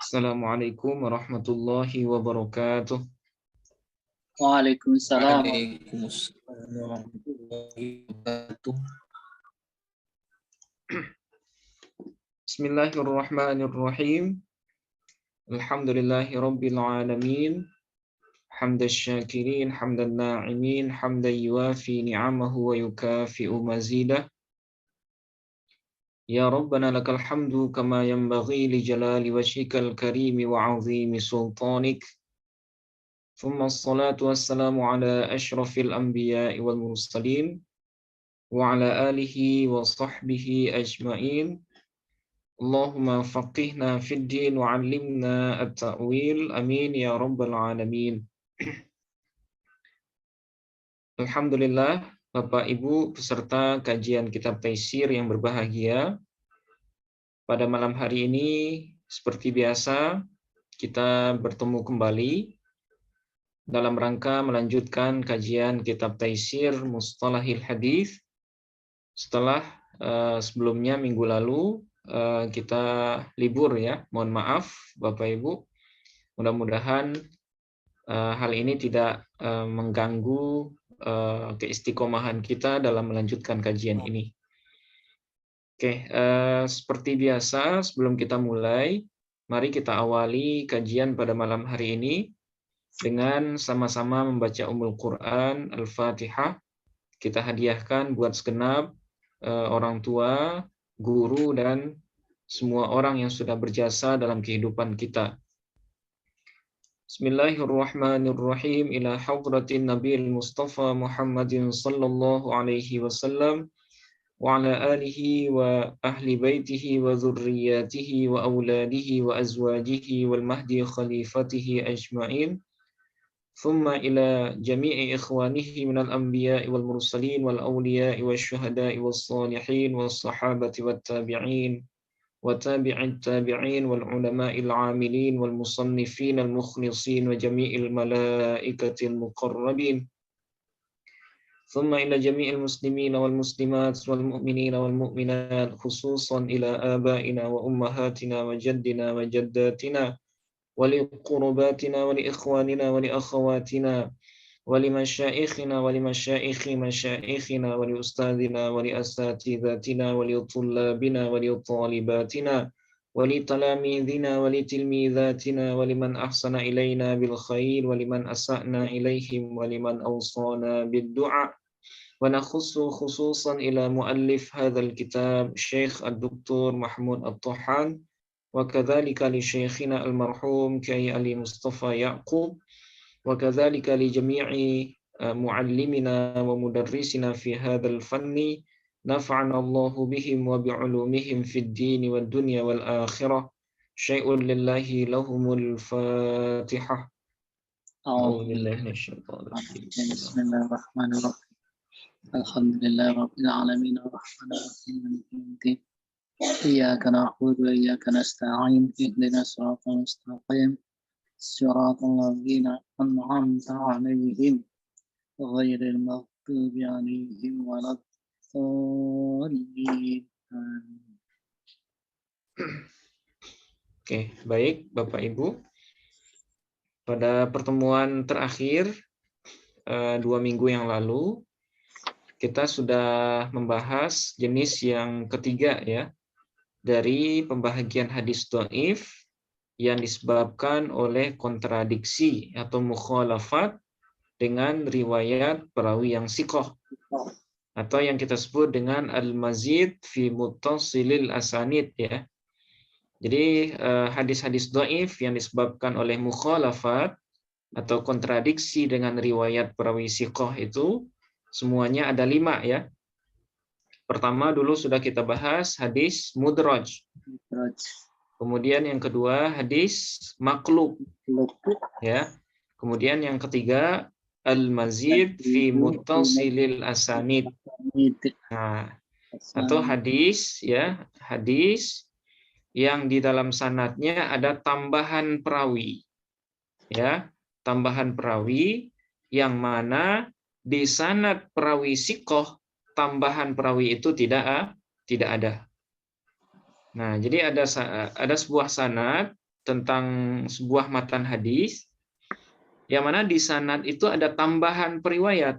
Assalamualaikum warahmatullahi wabarakatuh. Waalaikumsalam. Waalaikumsalam warahmatullahi wabarakatuh. Bismillahirrahmanirrahim. Alhamdulillahi rabbil alamin. Hamdash syakirin, hamdan na'imin, hamdan yuwafi ni'amahu wa yukafi'u mazidah. Ya Rabbana lakal hamdu kama yanbaghi li jalali wajhikal karimi wa 'azimi sultanik. Thumma assalatu wassalamu ala asyrafil anbiya'i wal mursalin wa ala alihi wa sahbihi ajma'in. Allahumma faqihna fid din wa 'allimna at-ta'wil. Amin ya rabbal alamin. Alhamdulillah, Bapak Ibu peserta kajian kitab Taisir yang berbahagia. Pada malam hari ini seperti biasa kita bertemu kembali dalam rangka melanjutkan kajian kitab Taisir Mustalahil Hadis. Setelah sebelumnya minggu lalu kita libur ya. Mohon maaf Bapak Ibu. Mudah-mudahan hal ini tidak mengganggu keistiqomahan kita dalam melanjutkan kajian ini. Oke, seperti biasa sebelum kita mulai, mari kita awali kajian pada malam hari ini dengan sama-sama membaca Ummul Quran Al-Fatihah. Kita hadiahkan buat segenap orang tua, guru, dan semua orang yang sudah berjasa dalam kehidupan kita. Bismillahirrahmanirrahim. Ila hadratin Nabil Mustafa Muhammadin sallallahu alaihi wasallam wa ala alihi wa ahli baitihi wa dzurriyyatihi wa auladihi wa azwajihi wal mahdi khalifatihi ajma'in. Thumma ila jami'i ikhwanihi minal anbiya'i wal mursalin wal awliya'i wash syuhada'i was salihin was sahabati wat tabi'in وتابع التابعين والعلماء العاملين والمصنفين المخلصين وجميع الملائكة المقربين ثم إلى جميع المسلمين والمسلمات والمؤمنين والمؤمنات خصوصا إلى آبائنا وأمهاتنا وجدنا وجداتنا ولقرباتنا ولإخواننا ولأخواتنا ولمشائخنا ولمشائخ مشائخنا ولأستاذنا ولأساتذتنا ولطلابنا ولطالباتنا ولتلاميذنا ولتلميذاتنا ولمن أحسن إلينا بالخير ولمن أسأنا إليهم ولمن أوصانا بالدعاء. ونخص خصوصا إلى مؤلف هذا الكتاب الشيخ الدكتور محمود الطحان وكذلك لشيخنا المرحوم كي علي مصطفى يعقوب وكذلك لجميع معلمنا ومدرسنا في هذا الفن نفعنا الله بهم وبعلومهم في الدين والدنيا والآخرة. شيء لله لهم الفاتحة. أعوذ بالله من الشيطان الرجيم. بسم الله الرحمن الرحيم. الحمد لله رب العالمين الرحمن الرحيم مالك يوم الدين. إياك نعبد وإياك نستعين اهدنا الصراط المستقيم صراط الذين أنعمت عليهم غير المغضوب عليهم ولا الضالين. Oke, baik Bapak Ibu. Pada pertemuan terakhir 2 minggu yang lalu kita sudah membahas jenis yang ketiga ya dari pembahagian hadis dhaif yang disebabkan oleh kontradiksi atau mukhalafat dengan riwayat perawi yang siqah atau yang kita sebut dengan al-mazid fi muttasilil asanid ya. Jadi hadis-hadis dhaif yang disebabkan oleh mukhalafat atau kontradiksi dengan riwayat perawi siqah itu semuanya ada 5 ya. Pertama dulu sudah kita bahas hadis mudraj. Kemudian yang kedua hadis maqlub ya. Kemudian yang ketiga al-mazid fi muttasilil asanid. Nah, atau hadis ya, hadis yang di dalam sanadnya ada tambahan perawi. Ya, tambahan perawi yang mana di sanad perawi siqah tambahan perawi itu tidak ada. Nah, jadi ada sebuah sanad tentang sebuah matan hadis yang mana di sanad itu ada tambahan periwayat,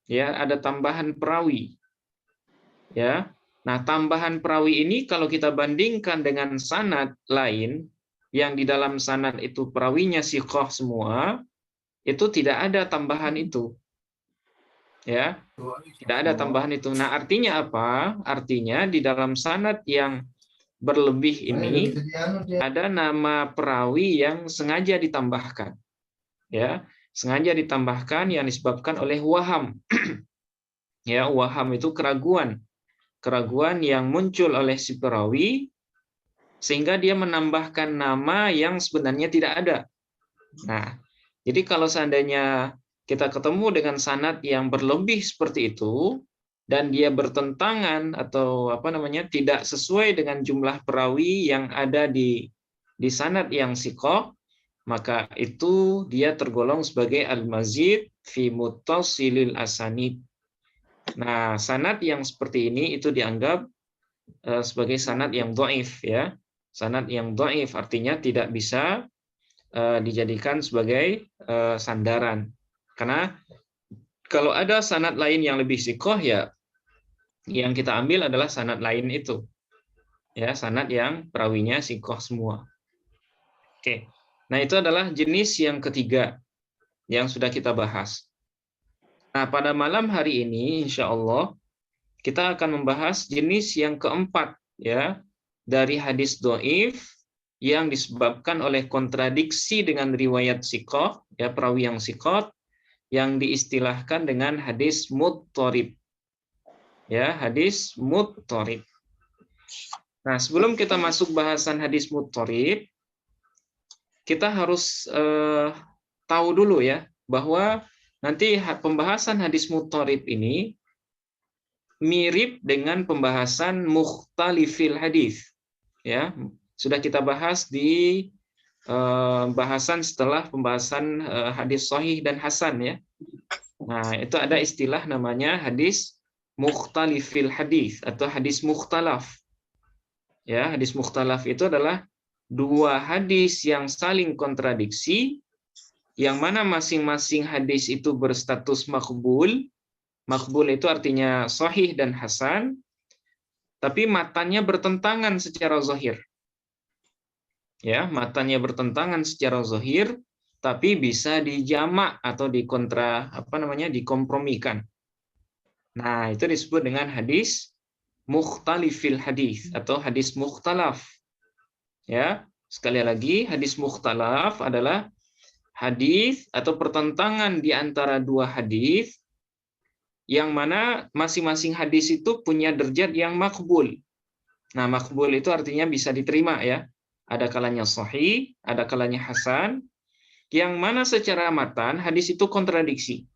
ya, ada tambahan perawi, ya. Nah, tambahan perawi ini kalau kita bandingkan dengan sanad lain yang di dalam sanad itu perawinya siqah semua, itu tidak ada tambahan itu, ya, tidak ada tambahan itu. Nah, artinya apa? Artinya di dalam sanad yang berlebih ini ada nama perawi yang sengaja ditambahkan, ya, sengaja ditambahkan yang disebabkan oleh waham. Ya, waham itu keraguan yang muncul oleh si perawi sehingga dia menambahkan nama yang sebenarnya tidak ada. Nah, jadi kalau seandainya kita ketemu dengan sanad yang berlebih seperti itu dan dia bertentangan atau tidak sesuai dengan jumlah perawi yang ada di sanad yang siqah, maka itu dia tergolong sebagai al-mazid fi muttasilil asanid. Nah, sanad yang seperti ini itu dianggap sebagai sanad yang dhaif, ya. Sanad yang dhaif artinya tidak bisa dijadikan sebagai sandaran. Karena kalau ada sanad lain yang lebih siqah, ya yang kita ambil adalah sanad lain itu. Ya, sanad yang perawinya siqah semua. Oke. Nah, itu adalah jenis yang ketiga yang sudah kita bahas. Nah, pada malam hari ini insya Allah kita akan membahas jenis yang keempat, ya, dari hadis dhaif yang disebabkan oleh kontradiksi dengan riwayat siqah, ya, perawi yang siqah, yang diistilahkan dengan hadis mudtharib. Ya, hadis mudtharib. Nah, sebelum kita masuk bahasan hadis mudtharib, kita harus tahu dulu, ya, bahwa nanti pembahasan hadis mudtharib ini mirip dengan pembahasan mukhtalifil hadis. Ya, sudah kita bahas di bahasan setelah pembahasan hadis sahih dan hasan, ya. Nah, itu ada istilah namanya hadis mukhtalifil hadis atau hadis mukhtalaf. Ya, hadis mukhtalaf itu adalah dua hadis yang saling kontradiksi, yang mana masing-masing hadis itu berstatus makbul. Makbul itu artinya sahih dan hasan, tapi matannya bertentangan secara zahir. Ya, matannya bertentangan secara zahir, tapi bisa dijamak atau dikompromikan. Nah, itu disebut dengan hadis mukhtalifil hadis atau hadis mukhtalaf. Ya, sekali lagi, hadis mukhtalaf adalah hadis atau pertentangan di antara dua hadis yang mana masing-masing hadis itu punya derajat yang makbul. Nah, makbul itu artinya bisa diterima, ya. Ada kalanya sahih, ada kalanya hasan, yang mana secara matan hadis itu kontradiksi.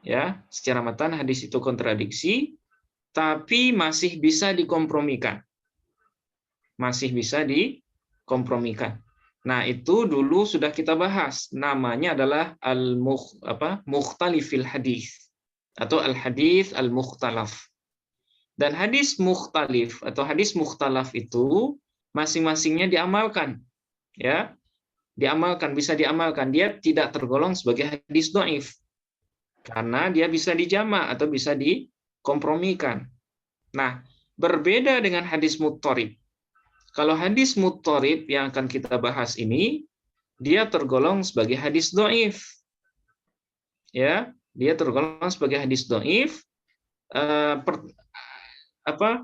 Ya, secara matan hadis itu kontradiksi, tapi masih bisa dikompromikan. Masih bisa dikompromikan. Nah, itu dulu sudah kita bahas. Namanya adalah mukhtalifil hadis atau al-hadis al-mukhtalaf. Dan hadis mukhtalif atau hadis mukhtalaf itu masing-masingnya diamalkan. Ya. Diamalkan, bisa diamalkan. Dia tidak tergolong sebagai hadis dhaif. Karena dia bisa dijamak atau bisa dikompromikan. Nah, berbeda dengan hadis mudtharib. Kalau hadis mudtharib yang akan kita bahas ini, dia tergolong sebagai hadis dhaif. Ya, dia tergolong sebagai hadis dhaif.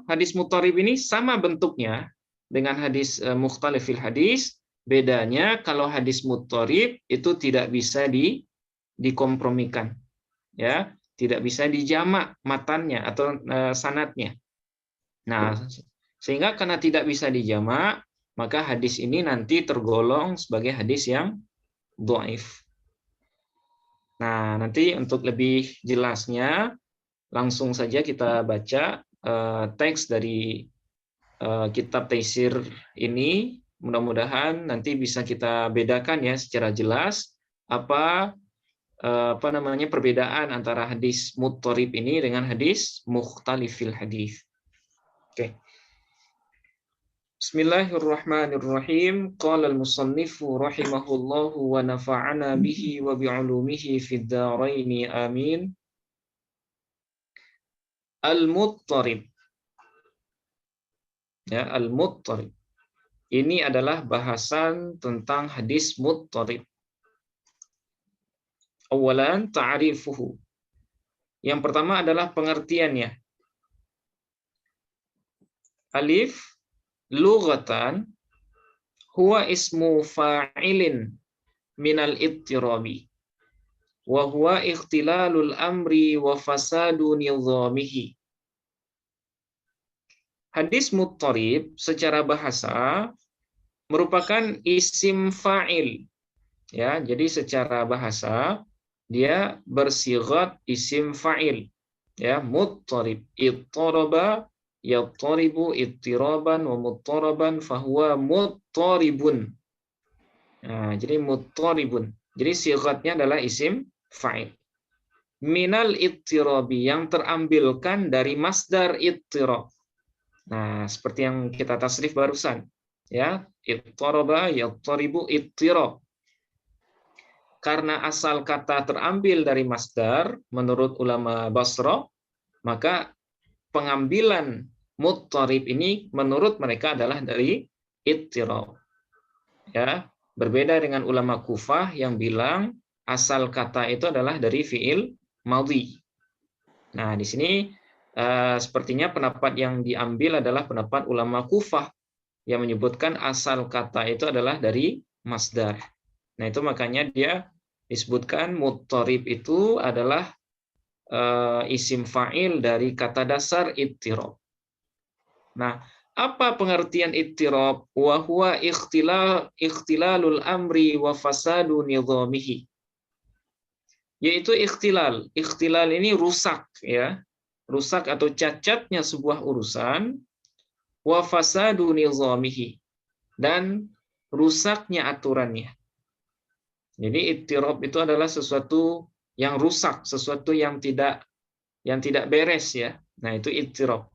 Hadis mudtharib ini sama bentuknya dengan hadis mukhtalifil hadis. Bedanya kalau hadis mudtharib itu tidak bisa dikompromikan. Ya, tidak bisa dijamak matannya atau sanadnya. Nah, sehingga karena tidak bisa dijamak, maka hadis ini nanti tergolong sebagai hadis yang dhaif. Nah, nanti untuk lebih jelasnya langsung saja kita baca teks dari kitab Taisir ini. Mudah-mudahan nanti bisa kita bedakan, ya, secara jelas apa perbedaan antara hadis muttarib ini dengan hadis mukhtalifil hadis. Oke. Bismillahirrahmanirrahim. Qala al-musannifu rahimahullahu wa nafa'ana bihi wa bi'ulumihi fid dharaini amin. Al-muttarib. Ya, al-muttarib. Ini adalah bahasan tentang hadis muttarib. Awalan ta'rifuhu. Yang pertama adalah pengertiannya. Alif lughatan huwa ismu fa'ilin minal ittirabi wa huwa ikhtilalul amri wa fasadu nizamihi. Hadis muttarib secara bahasa merupakan isim fa'il. Ya, jadi secara bahasa dia bersigat isim fa'il. Ya, muttarib, ittaraba, yattaribu, ittiraban, wa muttaraban, fahuwa muttaribun. Nah, jadi muttaribun. Jadi sigatnya adalah isim fa'il. Minal ittirabi, yang terambilkan dari masdar ittirab. Nah, seperti yang kita tasrif barusan. Ya, ittaraba, yattaribu, ittirab. Karena asal kata terambil dari masdar, menurut ulama Basra, maka pengambilan muttarib ini menurut mereka adalah dari ittirab. Ya, berbeda dengan ulama Kufah yang bilang asal kata itu adalah dari fiil madhi. Nah, di sini sepertinya pendapat yang diambil adalah pendapat ulama Kufah yang menyebutkan asal kata itu adalah dari masdar. Nah, itu makanya dia disebutkan muttarib itu adalah isim fa'il dari kata dasar ittirab. Nah, apa pengertian ittirab? Wa huwa ikhtilalul amri wa fasadu nizamihi. Yaitu ikhtilal. Ikhtilal ini rusak, ya. Rusak atau cacatnya sebuah urusan, wa fasadu nizamihi, dan rusaknya aturannya. Jadi ittirab itu adalah sesuatu yang rusak, sesuatu yang tidak beres, ya. Nah, itu ittirab.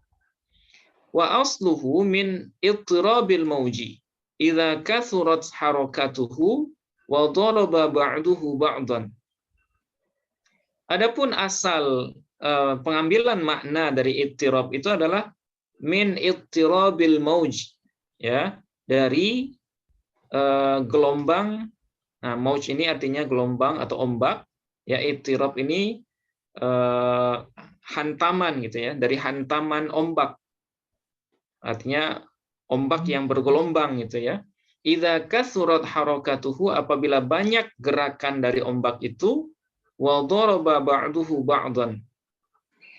Wa asluhu min ittirabil mauji idza kathurat harakatuhu wa daraba ba'duhu ba'dan. Adapun asal pengambilan makna dari ittirab itu adalah min ittirabil mauj, ya, dari gelombang. Nah, mauj ini artinya gelombang atau ombak, ya. Ittirab ini hantaman, gitu ya, dari hantaman ombak. Artinya ombak yang bergelombang, gitu ya. Idza kathurat harakatuhu, apabila banyak gerakan dari ombak itu, wa daraba ba'duhu ba'dan,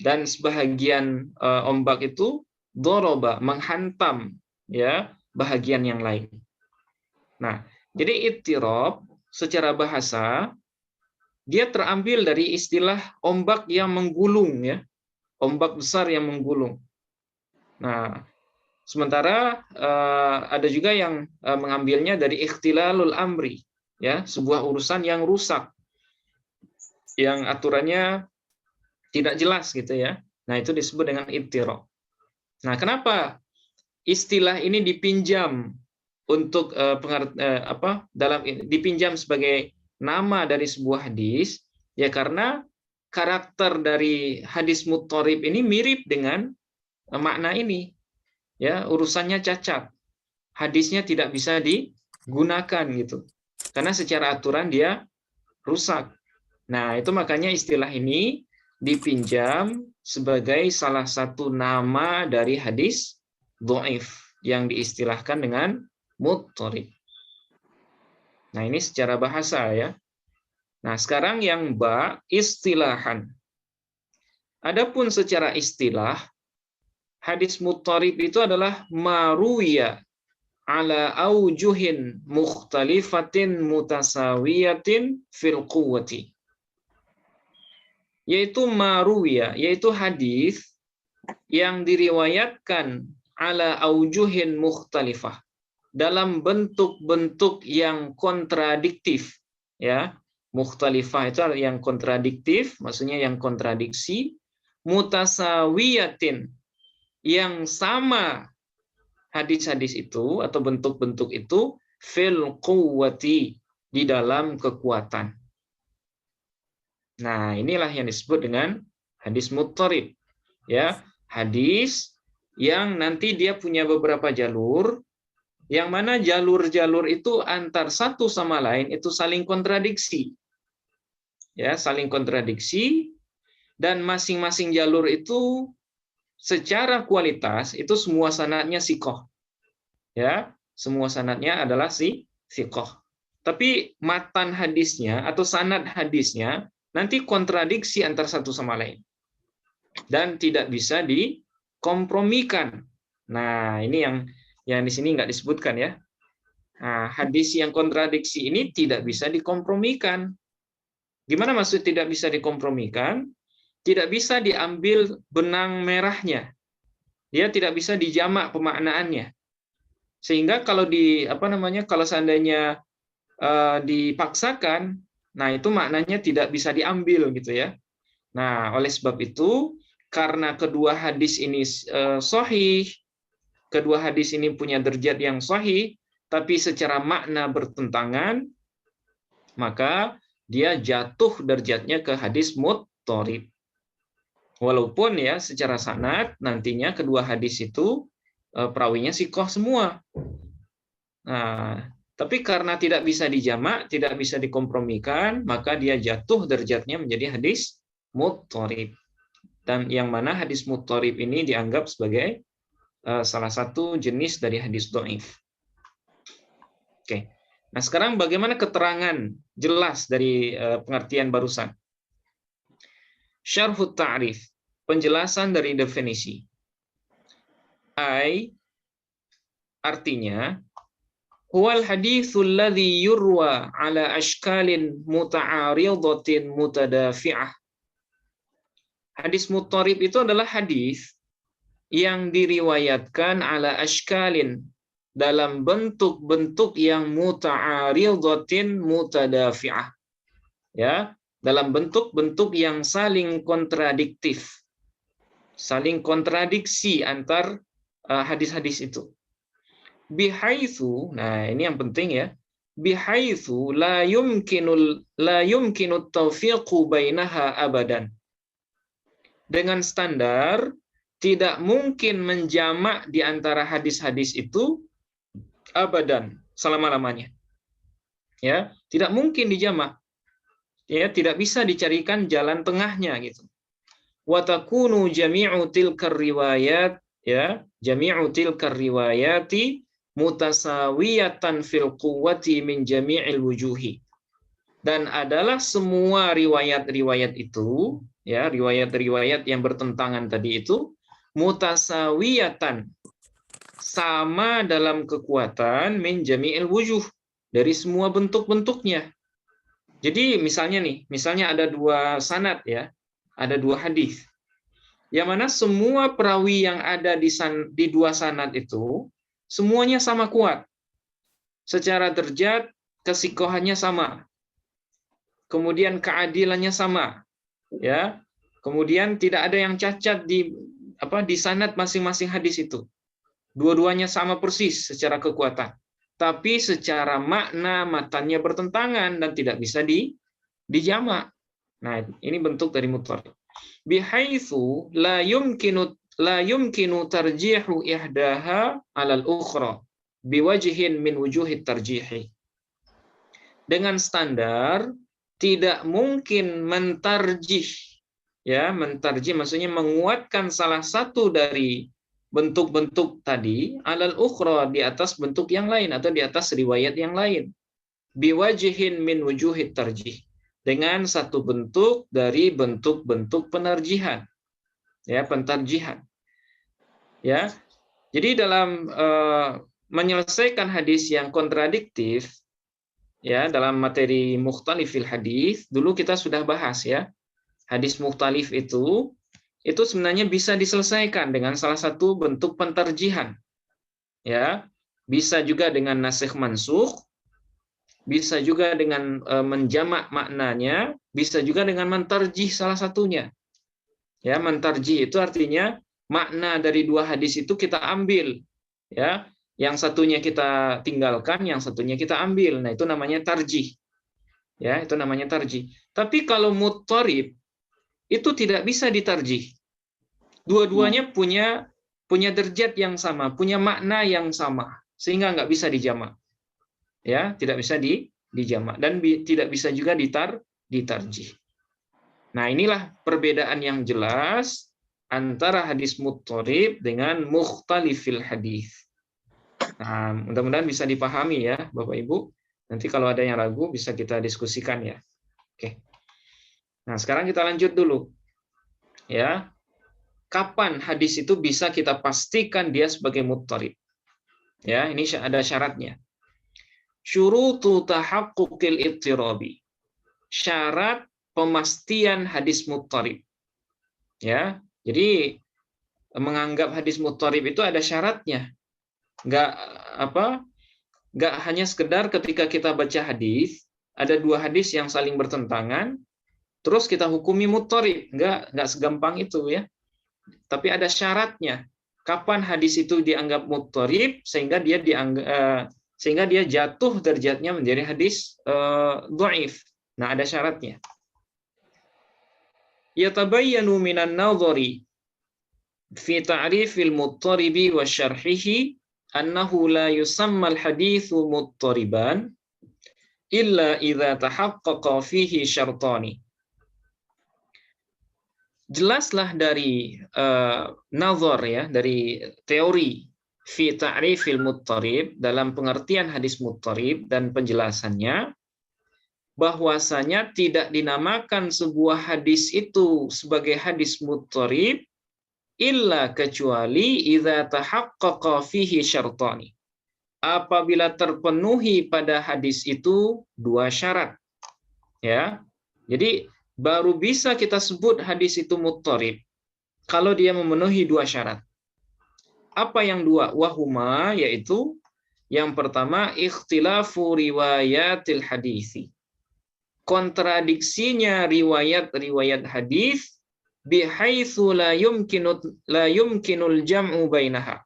dan sebahagian ombak itu daraba, menghantam, ya, bahagian yang lain. Nah, jadi ittirab secara bahasa dia terambil dari istilah ombak yang menggulung, ya. Ombak besar yang menggulung. Nah, sementara ada juga yang mengambilnya dari ikhtilalul amri, ya, sebuah urusan yang rusak, yang aturannya tidak jelas, gitu ya. Nah, itu disebut dengan ittirab. Nah, kenapa istilah ini dipinjam untuk dipinjam sebagai nama dari sebuah hadis? Ya, karena karakter dari hadis muttarib ini mirip dengan makna ini. Ya, urusannya cacat. Hadisnya tidak bisa digunakan, gitu. Karena secara aturan dia rusak. Nah, itu makanya istilah ini dipinjam sebagai salah satu nama dari hadis dhaif yang diistilahkan dengan muttarib. Nah, ini secara bahasa, ya. Nah, sekarang yang istilahan. Adapun secara istilah, hadis muttarib itu adalah maruya ala aujuhin mukhtalifatin mutasawiyatin fil quwwati. Yaitu maruya, yaitu hadis yang diriwayatkan ala aujuhin mukhtalifah, dalam bentuk-bentuk yang kontradiktif, ya. Mukhtalifah itu yang kontradiktif, maksudnya yang kontradiksi. Mutasawiyatin, yang sama hadis-hadis itu atau bentuk-bentuk itu fil quwwati, di dalam kekuatan. Nah, inilah yang disebut dengan hadis muttarib. Ya, hadis yang nanti dia punya beberapa jalur, yang mana jalur-jalur itu antar satu sama lain itu saling kontradiksi. Ya, saling kontradiksi, dan masing-masing jalur itu secara kualitas itu semua sanadnya siqah. Ya, semua sanadnya adalah siqah. Tapi matan hadisnya atau sanad hadisnya nanti kontradiksi antar satu sama lain. Dan tidak bisa dikompromikan. Nah, ini yang di sini nggak disebutkan ya. Nah, hadis yang kontradiksi ini tidak bisa dikompromikan. Gimana maksud tidak bisa dikompromikan? Tidak bisa diambil benang merahnya. Dia tidak bisa dijamak pemaknaannya. Sehingga kalau kalau seandainya dipaksakan, nah itu maknanya tidak bisa diambil gitu ya. Nah, oleh sebab itu, karena kedua hadis ini sahih, kedua hadis ini punya derajat yang sahih, tapi secara makna bertentangan, maka dia jatuh derajatnya ke hadis muttarib. Walaupun ya secara sanad nantinya kedua hadis itu perawinya siqah semua. Nah, tapi karena tidak bisa dijamak, tidak bisa dikompromikan, maka dia jatuh derajatnya menjadi hadis muttarib. Dan yang mana hadis muttarib ini dianggap sebagai salah satu jenis dari hadis dhaif. Oke. Nah, sekarang bagaimana keterangan jelas dari pengertian barusan? Syarhut ta'rif, penjelasan dari definisi. Artinya, huwal haditsul ladzi yurwa ala ashkalin muta'aridatin mutadafi'ah. Hadis muttarib itu adalah hadis yang diriwayatkan ala ashkalin, dalam bentuk-bentuk yang muta'aridatin mutadafi'ah. Ya, dalam bentuk-bentuk yang saling kontradiktif, saling kontradiksi antar hadis-hadis itu. Bihaitsu, nah ini yang penting ya, bihaitsu la yumkinu tawfiqu bainaha abadan. Dengan standar tidak mungkin menjamak di antara hadis-hadis itu abadan, selama-lamanya. Ya, tidak mungkin dijamak. Ya, tidak bisa dicarikan jalan tengahnya gitu. Wa takunu jami'u tilkar riwayat, ya, jami'u tilkar riwayati mutasawiyatan fil quwwati min jami'il wujuhi. Dan adalah semua riwayat-riwayat itu, ya, riwayat-riwayat yang bertentangan tadi itu mutasawiyatan, sama dalam kekuatan min jami'il wujuh, dari semua bentuk-bentuknya. Jadi misalnya ada dua sanad ya, ada dua hadis. Yang mana semua perawi yang ada di dua sanad itu semuanya sama kuat. Secara derajat kesikohannya sama. Kemudian keadilannya sama. Ya. Kemudian tidak ada yang cacat di sanad masing-masing hadis itu. Dua-duanya sama persis secara kekuatan. Tapi secara makna matannya bertentangan dan tidak bisa dijamak. Nah, ini bentuk dari muttarib. Bihaitsu la yumkinu tarjihu ihdaha 'alal ukhra biwajhin min wujuhit tarjihi. Dengan standar tidak mungkin mentarjih, ya, mentarjih maksudnya menguatkan salah satu dari bentuk-bentuk tadi alal ukhra, di atas bentuk yang lain atau di atas riwayat yang lain. Biwajhin min wujuhit tarjih, dengan satu bentuk dari bentuk-bentuk penerjihan. Ya, pentarjihan. Ya. Jadi dalam menyelesaikan hadis yang kontradiktif, ya, dalam materi mukhtalifil hadis, dulu kita sudah bahas ya. Hadis mukhtalif itu sebenarnya bisa diselesaikan dengan salah satu bentuk pentarjihan. Ya, bisa juga dengan nasikh mansukh, bisa juga dengan menjamak maknanya, bisa juga dengan mentarjih salah satunya. Ya, mentarjih itu artinya makna dari dua hadis itu kita ambil, ya. Yang satunya kita tinggalkan, yang satunya kita ambil. Nah, itu namanya tarjih. Ya, itu namanya tarjih. Tapi kalau muttarib itu tidak bisa ditarjih. Dua-duanya punya derajat yang sama, punya makna yang sama, sehingga nggak bisa dijamak. Ya, tidak bisa dijamak dan tidak bisa juga ditarjih. Nah, inilah perbedaan yang jelas antara hadis muttarib dengan mukhtalifil hadis. Nah, mudah-mudahan bisa dipahami ya, Bapak Ibu. Nanti kalau ada yang ragu bisa kita diskusikan ya. Oke. Nah, sekarang kita lanjut dulu. Ya. Kapan hadis itu bisa kita pastikan dia sebagai muttarib? Ya, ini ada syaratnya. Syurutu tahaqquqil ittirabi. Syarat pemastian hadis muttarib. Ya. Jadi menganggap hadis muttarib itu ada syaratnya. Nggak hanya sekedar ketika kita baca hadis, ada dua hadis yang saling bertentangan, terus kita hukumi muttarib. Nggak segampang itu ya. Tapi ada syaratnya. Kapan hadis itu dianggap muttarib sehingga dia jatuh derajatnya menjadi hadis dhaif. Nah, ada syaratnya. Yatabayyanu minan nadhari fi ta'rifil muttaribi wa syarhihi annahu la yusamma al-haditsu muttariban illa idza tahaqqaqa fihi syartani. Jelaslah dari nazar ya, dari teori fi ta'rifil muttarib, dalam pengertian hadis muttarib dan penjelasannya, bahwasanya tidak dinamakan sebuah hadis itu sebagai hadis muttarib illa kecuali idza tahaqqaqa fihi syartani. Apabila terpenuhi pada hadis itu dua syarat. Ya. Jadi baru bisa kita sebut hadis itu muttarib kalau dia memenuhi dua syarat. Apa yang dua? Wahuma, yaitu yang pertama ikhtilafu riwayatil hadisi. Kontradiksinya riwayat-riwayat hadis bihaitsu la yumkinul jam'u bainaha.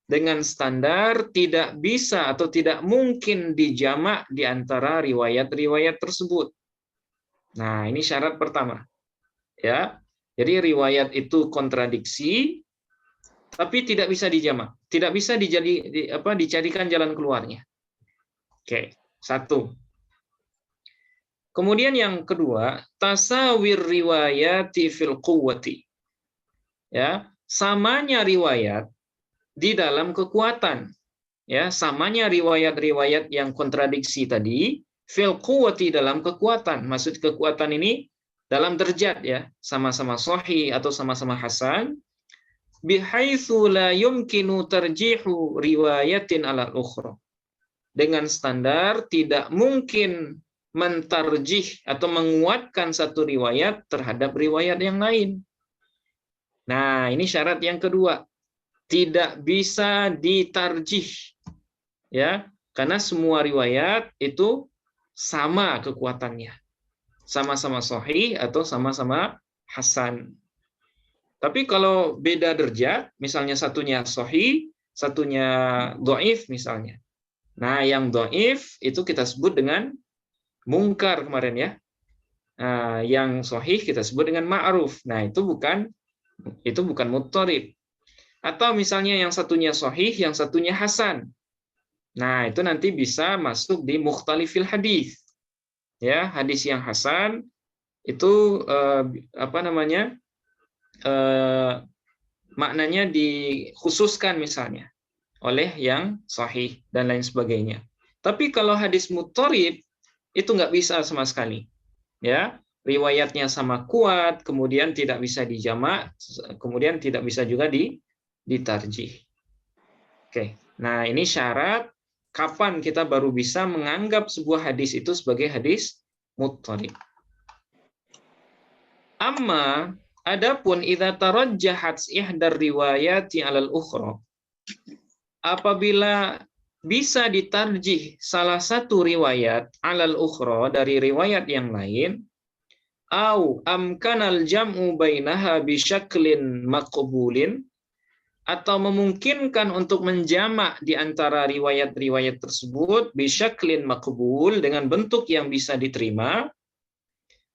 Dengan standar tidak bisa atau tidak mungkin dijamak di antara riwayat-riwayat tersebut. Nah, ini syarat pertama. Ya. Jadi riwayat itu kontradiksi tapi tidak bisa dijamak, tidak bisa dicarikan jalan keluarnya. Oke, satu. Kemudian yang kedua, tasawir riwayati fil quwwati. Ya, samanya riwayat di dalam kekuatan. Ya, samanya riwayat-riwayat yang kontradiksi tadi fil quwwati dalam kekuatan. Maksud kekuatan ini dalam derajat ya, sama-sama sahih atau sama-sama hasan. Bihaitsu la yumkinu tarjihu riwayatin ala ukhra. Dengan standar tidak mungkin mentarjih atau menguatkan satu riwayat terhadap riwayat yang lain. Nah, ini syarat yang kedua. Tidak bisa ditarjih. Ya, karena semua riwayat itu sama kekuatannya. Sama-sama sahih atau sama-sama hasan. Tapi kalau beda derajat, misalnya satunya sahih, satunya dhaif misalnya. Nah, yang dhaif itu kita sebut dengan mungkar kemarin ya. Nah, yang sahih kita sebut dengan ma'ruf. Nah, itu bukan muttarib. Atau misalnya yang satunya sahih, yang satunya hasan. Nah, itu nanti bisa masuk di mukhtalifil hadis. Ya, hadis yang hasan itu maknanya dikhususkan misalnya oleh yang sahih dan lain sebagainya. Tapi kalau hadis muttarib itu nggak bisa sama sekali. Ya, riwayatnya sama kuat, kemudian tidak bisa dijamak, kemudian tidak bisa juga ditarjih. Oke. Nah, ini syarat kapan kita baru bisa menganggap sebuah hadis itu sebagai hadis muttarib. Amma adapun idza tarajjahat ihdar riwayati 'alal ukhra. Apabila bisa ditarjih salah satu riwayat alal ukhra dari riwayat yang lain, au amkanal jam'u bainaha bisyaklin maqbulin, atau memungkinkan untuk menjamak di antara riwayat-riwayat tersebut bisyaklin maqbul, dengan bentuk yang bisa diterima,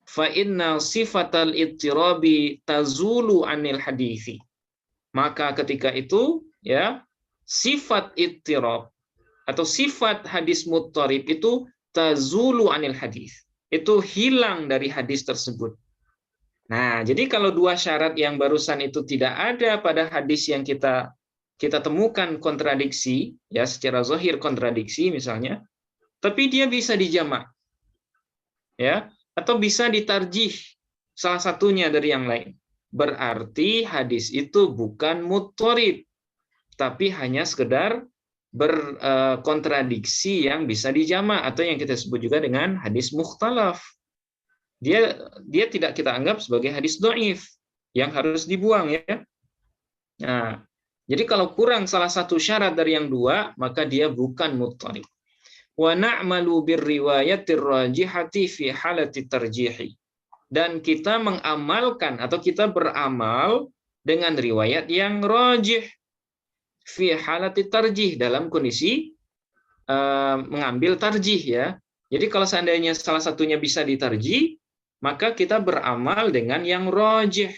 fa inna sifatal ittirabi tazulu anil hadithi. Maka ketika itu ya, sifat ittirab atau sifat hadis muttarib itu tazulu anil hadis, itu hilang dari hadis tersebut. Nah, jadi kalau dua syarat yang barusan itu tidak ada pada hadis yang kita temukan kontradiksi, ya secara zahir kontradiksi misalnya, tapi dia bisa dijamak, ya, atau bisa ditarjih salah satunya dari yang lain. Berarti hadis itu bukan muttarib, tapi hanya sekedar berkontradiksi yang bisa dijamak, atau yang kita sebut juga dengan hadis mukhtalaf. Dia tidak kita anggap sebagai hadis dhaif yang harus dibuang, ya. Nah, jadi kalau kurang salah satu syarat dari yang dua, maka dia bukan muttarib. Wa na'malu birriwayatir rajihati fi halati tarjihi. Dan kita mengamalkan atau kita beramal dengan riwayat yang rajih fi halati tarjih, dalam kondisi mengambil tarjih, ya. Jadi kalau seandainya salah satunya bisa ditarjih, maka kita beramal dengan yang rajih.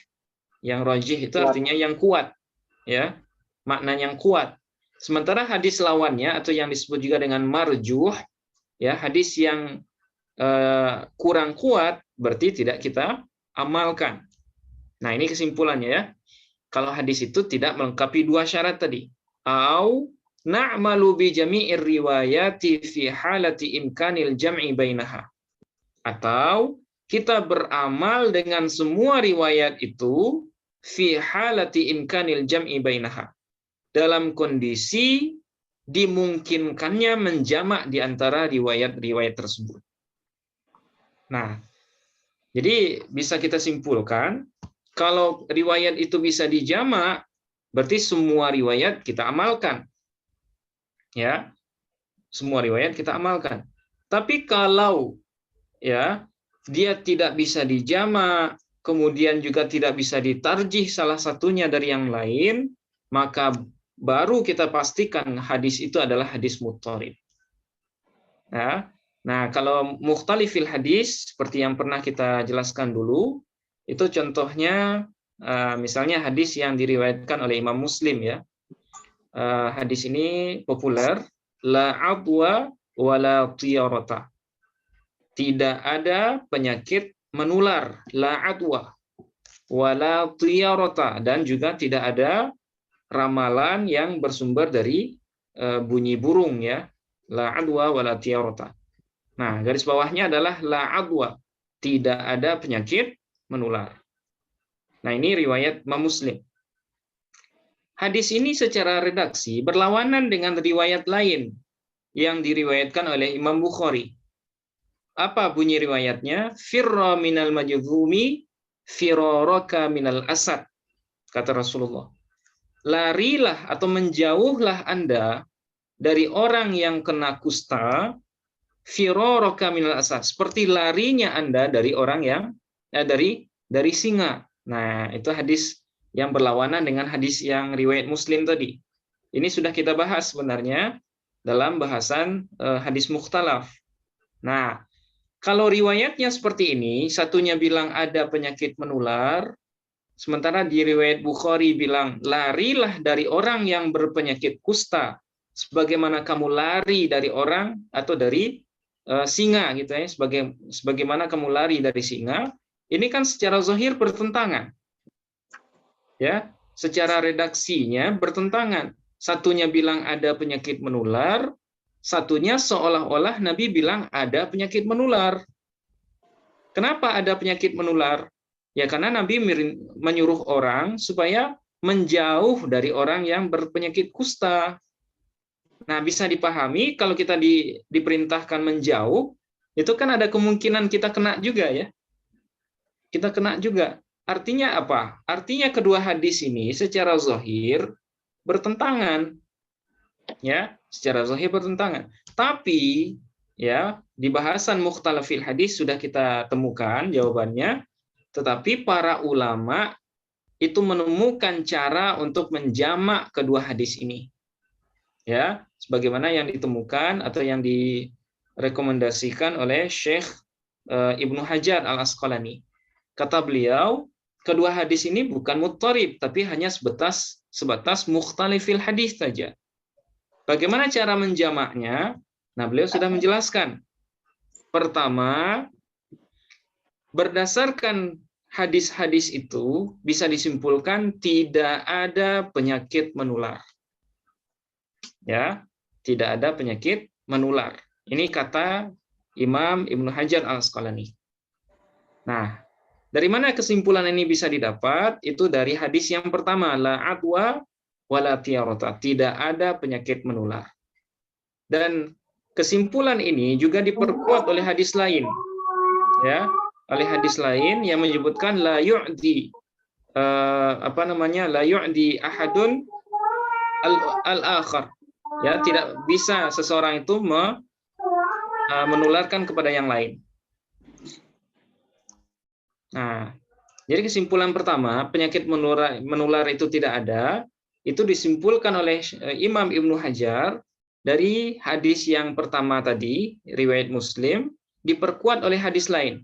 Yang rajih itu artinya yang kuat, ya. Makna yang kuat. Sementara hadis lawannya atau yang disebut juga dengan marjuh, ya, hadis yang kurang kuat, berarti tidak kita amalkan. Nah, ini kesimpulannya, ya. Kalau hadis itu tidak melengkapi dua syarat tadi. Au na'malu bi jami'ir riwayati fi halati imkanil jam'i bainaha. Atau kita beramal dengan semua riwayat itu fi halati imkanil jam'i bainaha, dalam kondisi dimungkinkannya menjamak di antara riwayat-riwayat tersebut. Nah, jadi bisa kita simpulkan, kalau riwayat itu bisa dijamak, berarti semua riwayat kita amalkan. Ya. Semua riwayat kita amalkan. Tapi kalau ya dia tidak bisa dijamak, kemudian juga tidak bisa ditarjih salah satunya dari yang lain, maka baru kita pastikan hadis itu adalah hadis muttarib. Ya. Nah, kalau mukhtalifil hadis seperti yang pernah kita jelaskan dulu, itu contohnya misalnya hadis yang diriwayatkan oleh Imam Muslim, ya. Hadis ini populer, la adwa wala tiyarata. Tidak ada penyakit menular, la adwa wala tiyarata, dan juga tidak ada ramalan yang bersumber dari bunyi burung, ya. La adwa wala tiyarata. Nah, garis bawahnya adalah la adwa, tidak ada penyakit menular. Nah, ini riwayat Imam Muslim. Hadis ini secara redaksi berlawanan dengan riwayat lain yang diriwayatkan oleh Imam Bukhari. Apa bunyi riwayatnya? Firra minal majzumi firaraka minal asad. Kata Rasulullah. Larilah atau menjauhlah Anda dari orang yang kena kusta, firaraka minal asad, seperti larinya Anda dari orang yang dari singa. Nah, itu hadis yang berlawanan dengan hadis yang riwayat Muslim tadi. Ini sudah kita bahas sebenarnya dalam bahasan hadis mukhtalaf. Nah, kalau riwayatnya seperti ini, satunya bilang ada penyakit menular, sementara di riwayat Bukhari bilang larilah dari orang yang berpenyakit kusta, sebagaimana kamu lari dari orang atau dari singa, gitu ya, sebagaimana kamu lari dari singa. Ini kan secara zahir bertentangan, ya, secara redaksinya bertentangan. Satunya bilang ada penyakit menular, satunya seolah-olah Nabi bilang ada penyakit menular. Kenapa ada penyakit menular? Ya karena Nabi menyuruh orang supaya menjauh dari orang yang berpenyakit kusta. Nah, bisa dipahami kalau kita diperintahkan menjauh, itu kan ada kemungkinan kita kena juga, ya. Kita kena juga. Artinya apa? Artinya kedua hadis ini secara zahir bertentangan. Ya, secara zahir bertentangan. Tapi ya, di bahasan mukhtalafil hadis sudah kita temukan jawabannya, tetapi para ulama itu menemukan cara untuk menjamak kedua hadis ini. Ya, sebagaimana yang ditemukan atau yang direkomendasikan oleh Syekh Ibnu Hajar Al-Asqalani. Kata beliau, kedua hadis ini bukan muttarib, tapi hanya sebatas mukhtalifil hadis saja. Bagaimana cara menjamaknya? Nah, beliau sudah menjelaskan. Pertama, berdasarkan hadis-hadis itu bisa disimpulkan tidak ada penyakit menular. Ya, tidak ada penyakit menular. Ini kata Imam Ibnu Hajar Al-Asqalani. Nah, dari mana kesimpulan ini bisa didapat? Itu dari hadis yang pertama, la adwa wala tiyarata, tidak ada penyakit menular. Dan kesimpulan ini juga diperkuat oleh hadis lain. Ya, oleh hadis lain yang menyebutkan la yu'di la yu'di ahadun al-akhar. Ya, tidak bisa seseorang itu menularkan kepada yang lain. Nah, jadi kesimpulan pertama, penyakit menular itu tidak ada, itu disimpulkan oleh Imam Ibnu Hajar dari hadis yang pertama tadi, riwayat Muslim, diperkuat oleh hadis lain.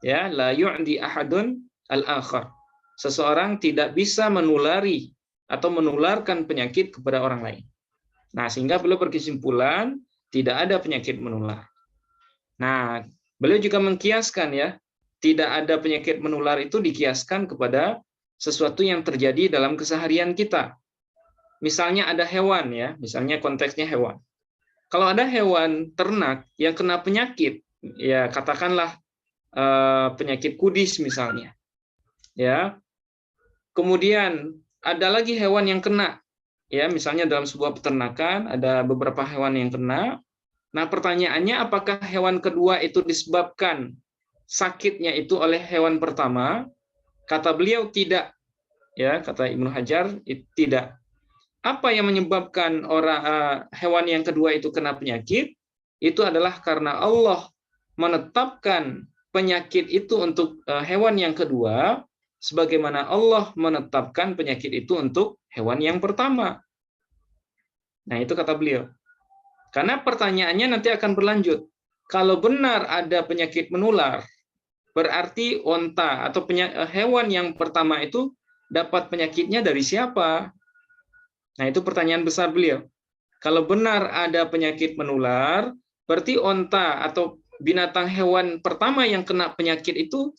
Ya, la yu'di ahadun al-akhar. Seseorang tidak bisa menulari atau menularkan penyakit kepada orang lain. Nah, sehingga beliau berkesimpulan tidak ada penyakit menular. Nah, beliau juga mengkiaskan ya, tidak ada penyakit menular itu dikiaskan kepada sesuatu yang terjadi dalam keseharian kita. Misalnya ada hewan ya, misalnya konteksnya hewan. Kalau ada hewan ternak yang kena penyakit, ya katakanlah penyakit kudis misalnya. Ya. Kemudian ada lagi hewan yang kena. Ya, misalnya dalam sebuah peternakan ada beberapa hewan yang kena. Nah, pertanyaannya apakah hewan kedua itu disebabkan sakitnya itu oleh hewan pertama? Kata beliau tidak. Ya, kata Ibnu Hajar tidak. Apa yang menyebabkan hewan yang kedua itu kena penyakit? Itu adalah karena Allah menetapkan penyakit itu untuk hewan yang kedua, sebagaimana Allah menetapkan penyakit itu untuk hewan yang pertama. Nah, itu kata beliau. Karena pertanyaannya nanti akan berlanjut. Kalau benar ada penyakit menular, berarti onta atau hewan yang pertama itu dapat penyakitnya dari siapa? Nah, itu pertanyaan besar beliau. Kalau benar ada penyakit menular, berarti onta atau binatang hewan pertama yang kena penyakit itu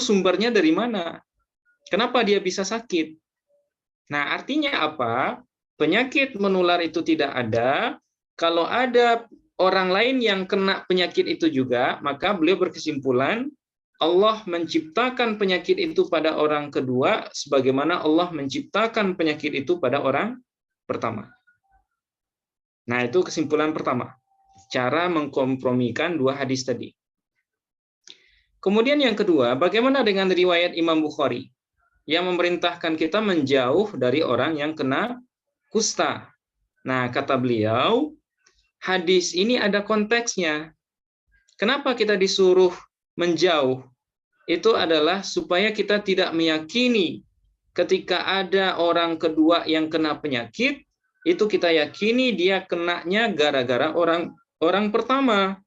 sumbernya dari mana? Kenapa dia bisa sakit? Nah, artinya apa? Penyakit menular itu tidak ada. Kalau ada orang lain yang kena penyakit itu juga, maka beliau berkesimpulan Allah menciptakan penyakit itu pada orang kedua sebagaimana Allah menciptakan penyakit itu pada orang pertama. Nah, itu kesimpulan pertama. Cara mengkompromikan dua hadis tadi. Kemudian yang kedua, bagaimana dengan riwayat Imam Bukhari yang memerintahkan kita menjauh dari orang yang kena kusta? Nah, kata beliau, hadis ini ada konteksnya. Kenapa kita disuruh menjauh? Itu adalah supaya kita tidak meyakini ketika ada orang kedua yang kena penyakit, itu kita yakini dia kenanya gara-gara orang pertama.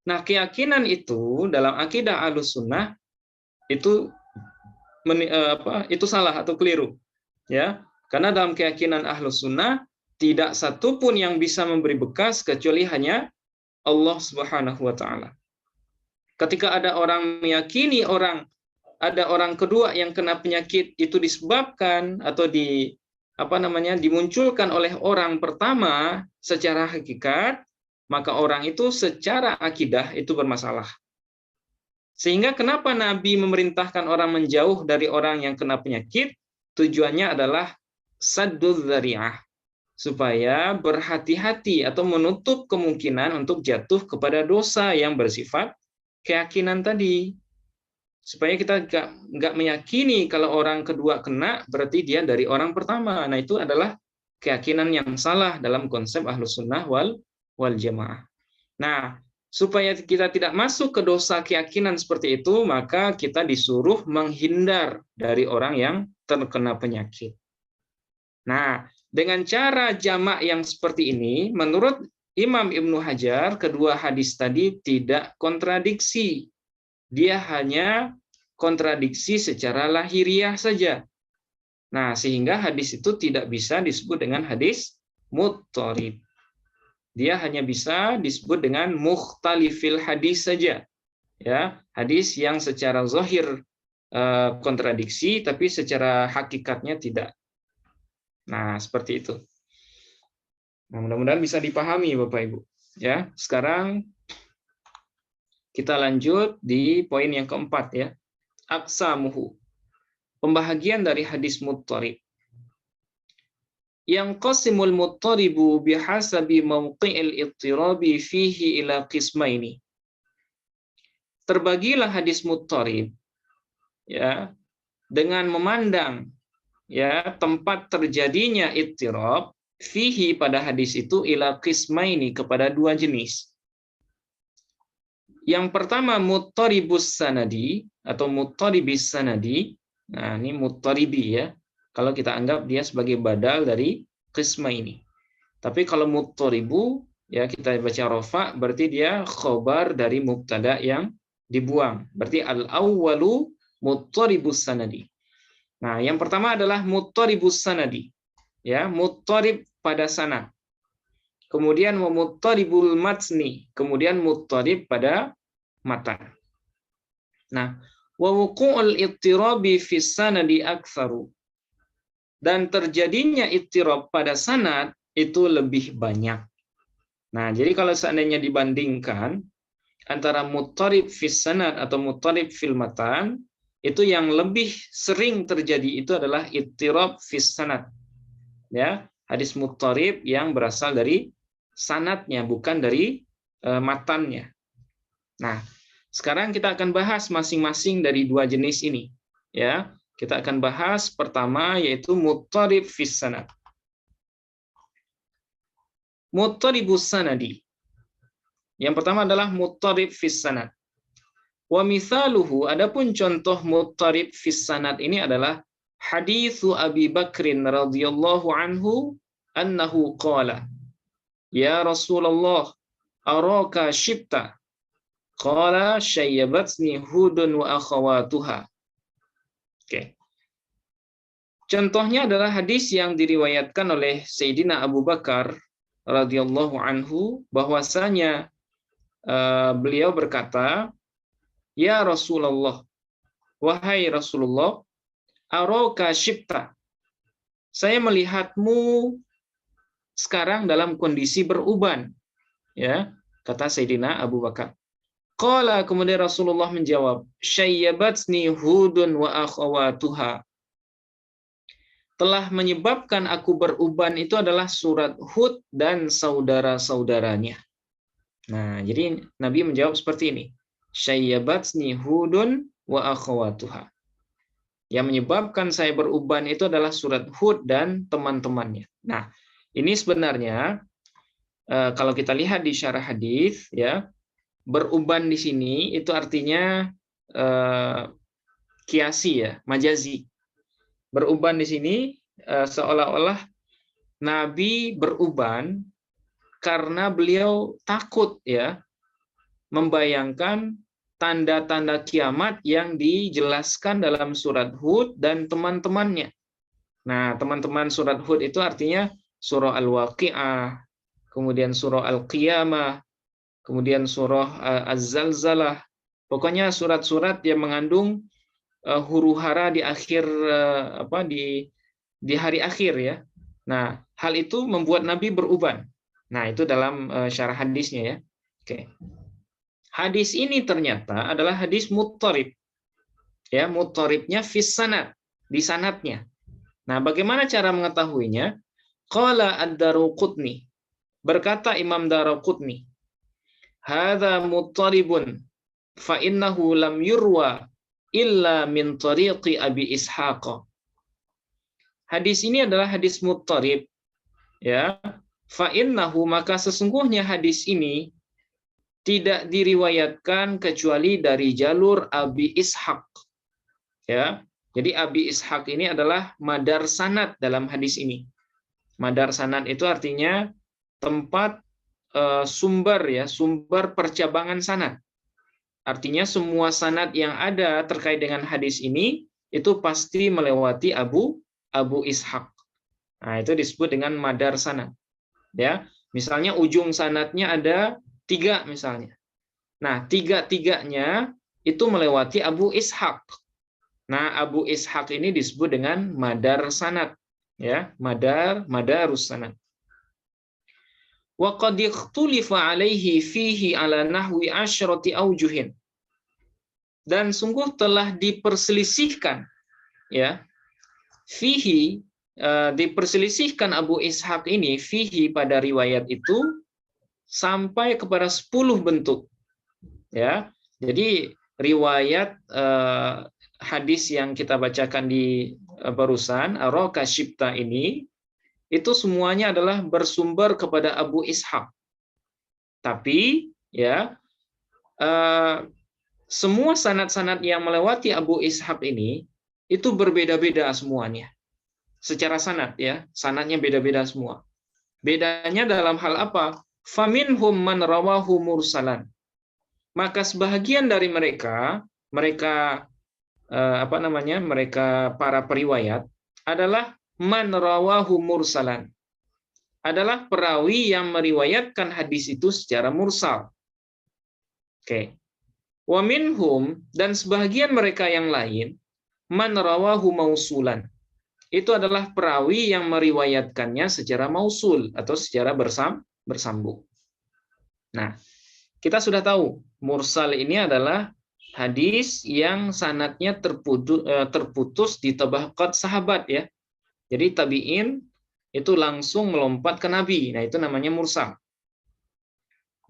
Nah, keyakinan itu dalam akidah Ahlussunnah itu salah atau keliru. Ya, karena dalam keyakinan Ahlussunnah tidak satupun yang bisa memberi bekas kecuali hanya Allah Subhanahu wa taala. Ketika ada orang meyakini ada orang kedua yang kena penyakit itu disebabkan atau dimunculkan oleh orang pertama secara hakikat, maka orang itu secara akidah itu bermasalah. Sehingga kenapa Nabi memerintahkan orang menjauh dari orang yang kena penyakit? Tujuannya adalah sadduz dzari'ah, supaya berhati-hati atau menutup kemungkinan untuk jatuh kepada dosa yang bersifat keyakinan tadi. Supaya kita nggak meyakini kalau orang kedua kena, berarti dia dari orang pertama. Nah, itu adalah keyakinan yang salah dalam konsep Ahlus Sunnah wal Jamaah. Nah, supaya kita tidak masuk ke dosa keyakinan seperti itu, maka kita disuruh menghindar dari orang yang terkena penyakit. Nah, dengan cara jamak yang seperti ini, menurut Imam Ibnu Hajar, kedua hadis tadi tidak kontradiksi. Dia hanya kontradiksi secara lahiriah saja. Nah, sehingga hadis itu tidak bisa disebut dengan hadis muttarib. Dia hanya bisa disebut dengan mukhtalifil hadis saja. Ya, hadis yang secara zahir kontradiksi tapi secara hakikatnya tidak. Nah, seperti itu. Nah, mudah-mudahan bisa dipahami Bapak Ibu. Ya, sekarang kita lanjut di poin yang keempat ya. Aqsamuhu. Pembahagian dari hadis muttarib. Yang qasimul muttaribu bihasabi mawqi'il ittirabi fihi ila qismaini. Terbagilah hadis muttarib ya dengan memandang ya tempat terjadinya ittirab fihi pada hadis itu ila qismaini kepada dua jenis. Yang pertama muttaribus sanadi atau muttaribis sanadi. Nah, ini muttaribi ya. Kalau kita anggap dia sebagai badal dari qisma ini. Tapi kalau muttaribu ya kita baca rafa berarti dia khobar dari mubtada yang dibuang. Berarti al-awwalu muttaribus sanadi. Nah, yang pertama adalah muttaribus sanadi. Ya, muttarib pada sanad. Kemudian muttaribul matni, kemudian muttarib pada matan. Nah, wa wuqu'ul ittirabi fi sanadi aktsaru. Dan terjadinya ittirab pada sanad itu lebih banyak. Nah, jadi kalau seandainya dibandingkan antara muttarib fi sanad atau muttarib fil matan, itu yang lebih sering terjadi itu adalah ittirab fi sanad. Ya, hadis muttarib yang berasal dari sanadnya bukan dari matannya. Nah, sekarang kita akan bahas masing-masing dari dua jenis ini. Ya, kita akan bahas pertama yaitu muttarib fis sanad. Muttaribus sanadi. Yang pertama adalah muttarib fis sanad. Wa mithaluhu, adapun contoh muttarib fis sanad ini adalah haditsu Abi Bakrin radhiyallahu anhu annahu qala ya Rasulullah araka shibta qala syayyabatni hudun wa akhawatuha. Oke. Contohnya adalah hadis yang diriwayatkan oleh Sayyidina Abu Bakar radhiyallahu anhu bahwasanya beliau berkata, "Ya Rasulullah, wahai Rasulullah, araka shibta. Saya melihatmu sekarang dalam kondisi beruban." Ya, kata Sayyidina Abu Bakar. Qala, kemudian Rasulullah menjawab, "Syayyabatni hudun wa akhawatuha." Telah menyebabkan aku beruban itu adalah surat Hud dan saudara-saudaranya. Nah, jadi Nabi menjawab seperti ini. Syayyabatni hudun wa akhawatuha. Yang menyebabkan saya beruban itu adalah surat Hud dan teman-temannya. Nah, ini sebenarnya kalau kita lihat di syarah hadis ya, beruban di sini itu artinya kiasi ya, majazi. Beruban di sini seolah-olah Nabi beruban karena beliau takut ya membayangkan tanda-tanda kiamat yang dijelaskan dalam surat Hud dan teman-temannya. Nah, teman-teman surat Hud itu artinya surah Al-Waqi'ah, kemudian surah Al-Qiyamah, kemudian surah Az-Zalzalah. Pokoknya surat-surat yang mengandung huru-hara di akhir di hari akhir ya. Nah, hal itu membuat Nabi beruban. Nah, itu dalam syarah hadisnya ya. Oke. Hadis ini ternyata adalah hadis muttarib. Ya, muttaribnya fis sanad, di sanadnya. Nah, bagaimana cara mengetahuinya? Qala ad-Daruqutni. Berkata Imam Daruqutni, "Hadza muttaribun fa innahu lam yurwa illa min tariqi Abi Ishaq." Hadis ini adalah hadis muttarib ya, fa innahu, maka sesungguhnya hadis ini tidak diriwayatkan kecuali dari jalur Abi Ishaq, ya. Jadi Abi Ishaq ini adalah madar sanad dalam hadis ini. Madar sanad itu artinya tempat sumber, ya, sumber percabangan sanad. Artinya semua sanad yang ada terkait dengan hadis ini itu pasti melewati Abu Ishaq. Nah, itu disebut dengan madar sanad. Ya, misalnya ujung sanadnya ada 3 misalnya. Nah, 3-3-nya itu melewati Abu Ishaq. Nah, Abu Ishaq ini disebut dengan madar sanad. Ya, madarus sanad. Wa qad ikhtulifa alaihi fihi ala nahwi asyrati aujuhin. Dan sungguh telah diperselisihkan, ya, fihi, diperselisihkan Abu Ishaq ini fihi pada riwayat itu sampai kepada 10 bentuk, ya. Jadi riwayat hadis yang kita bacakan di barusan Araka Shipta ini itu semuanya adalah bersumber kepada Abu Ishaq. Tapi, ya, semua sanad-sanad yang melewati Abu Ishaq ini itu berbeda-beda semuanya. Secara sanad, ya, sanadnya beda-beda semua. Bedanya dalam hal apa? Faminhum man rawahu mursalan. Maka sebahagian dari mereka mereka para periwayat adalah man rawahu mursalan. Adalah perawi yang meriwayatkan hadis itu secara mursal. Oke. Wa minhum, dan sebahagian mereka yang lain, man rawahu mausulan. Itu adalah perawi yang meriwayatkannya secara mausul atau secara bersambung. Nah, kita sudah tahu mursal ini adalah hadis yang sanadnya terputus di tabaqat sahabat, ya. Jadi tabi'in itu langsung melompat ke Nabi. Nah, itu namanya mursal.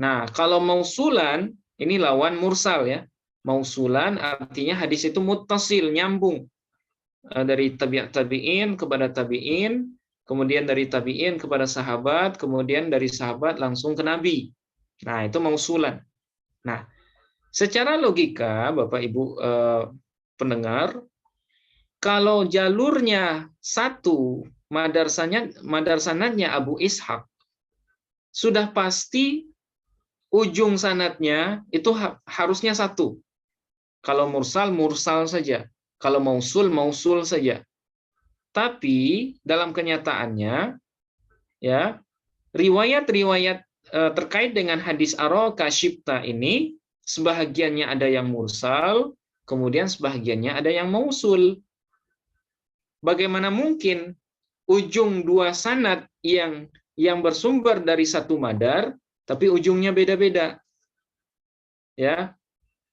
Nah, kalau mausulan ini lawan mursal, ya. Mausulan artinya hadis itu muttasil, nyambung. Dari tabi'in kepada tabi'in, kemudian dari tabi'in kepada sahabat, kemudian dari sahabat langsung ke Nabi. Nah, itu mausulan. Nah, secara logika, Bapak Ibu pendengar, kalau jalurnya satu, madar sanadnya Abu Ishaq, sudah pasti ujung sanadnya itu harusnya satu. Kalau mursal, mursal saja. Kalau mausul, mausul saja. Tapi dalam kenyataannya, ya, riwayat-riwayat terkait dengan hadis Araka Shipta ini, sebahagiannya ada yang mursal, kemudian sebahagiannya ada yang mausul. Bagaimana mungkin ujung dua sanad yang bersumber dari satu madar, tapi ujungnya beda-beda? Ya,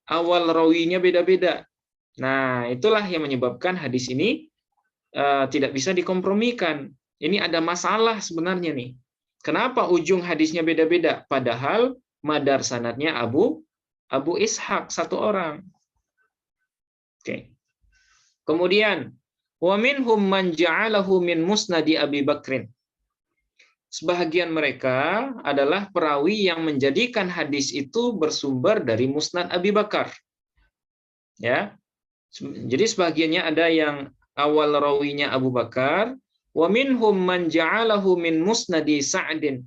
awal rawinya beda-beda. Nah, itulah yang menyebabkan hadis ini tidak bisa dikompromikan. Ini ada masalah sebenarnya nih. Kenapa ujung hadisnya beda-beda? Padahal madar sanadnya Abu Ishaq, satu orang. Oke. Kemudian, wa minhum man ja'alahu min musnadi Abi Bakrin. Sebahagian mereka adalah perawi yang menjadikan hadis itu bersumber dari musnad Abi Bakar. Ya. Jadi sebagiannya ada yang awal rawinya Abu Bakar, wa minhum man ja'alahu min musnadi Sa'din.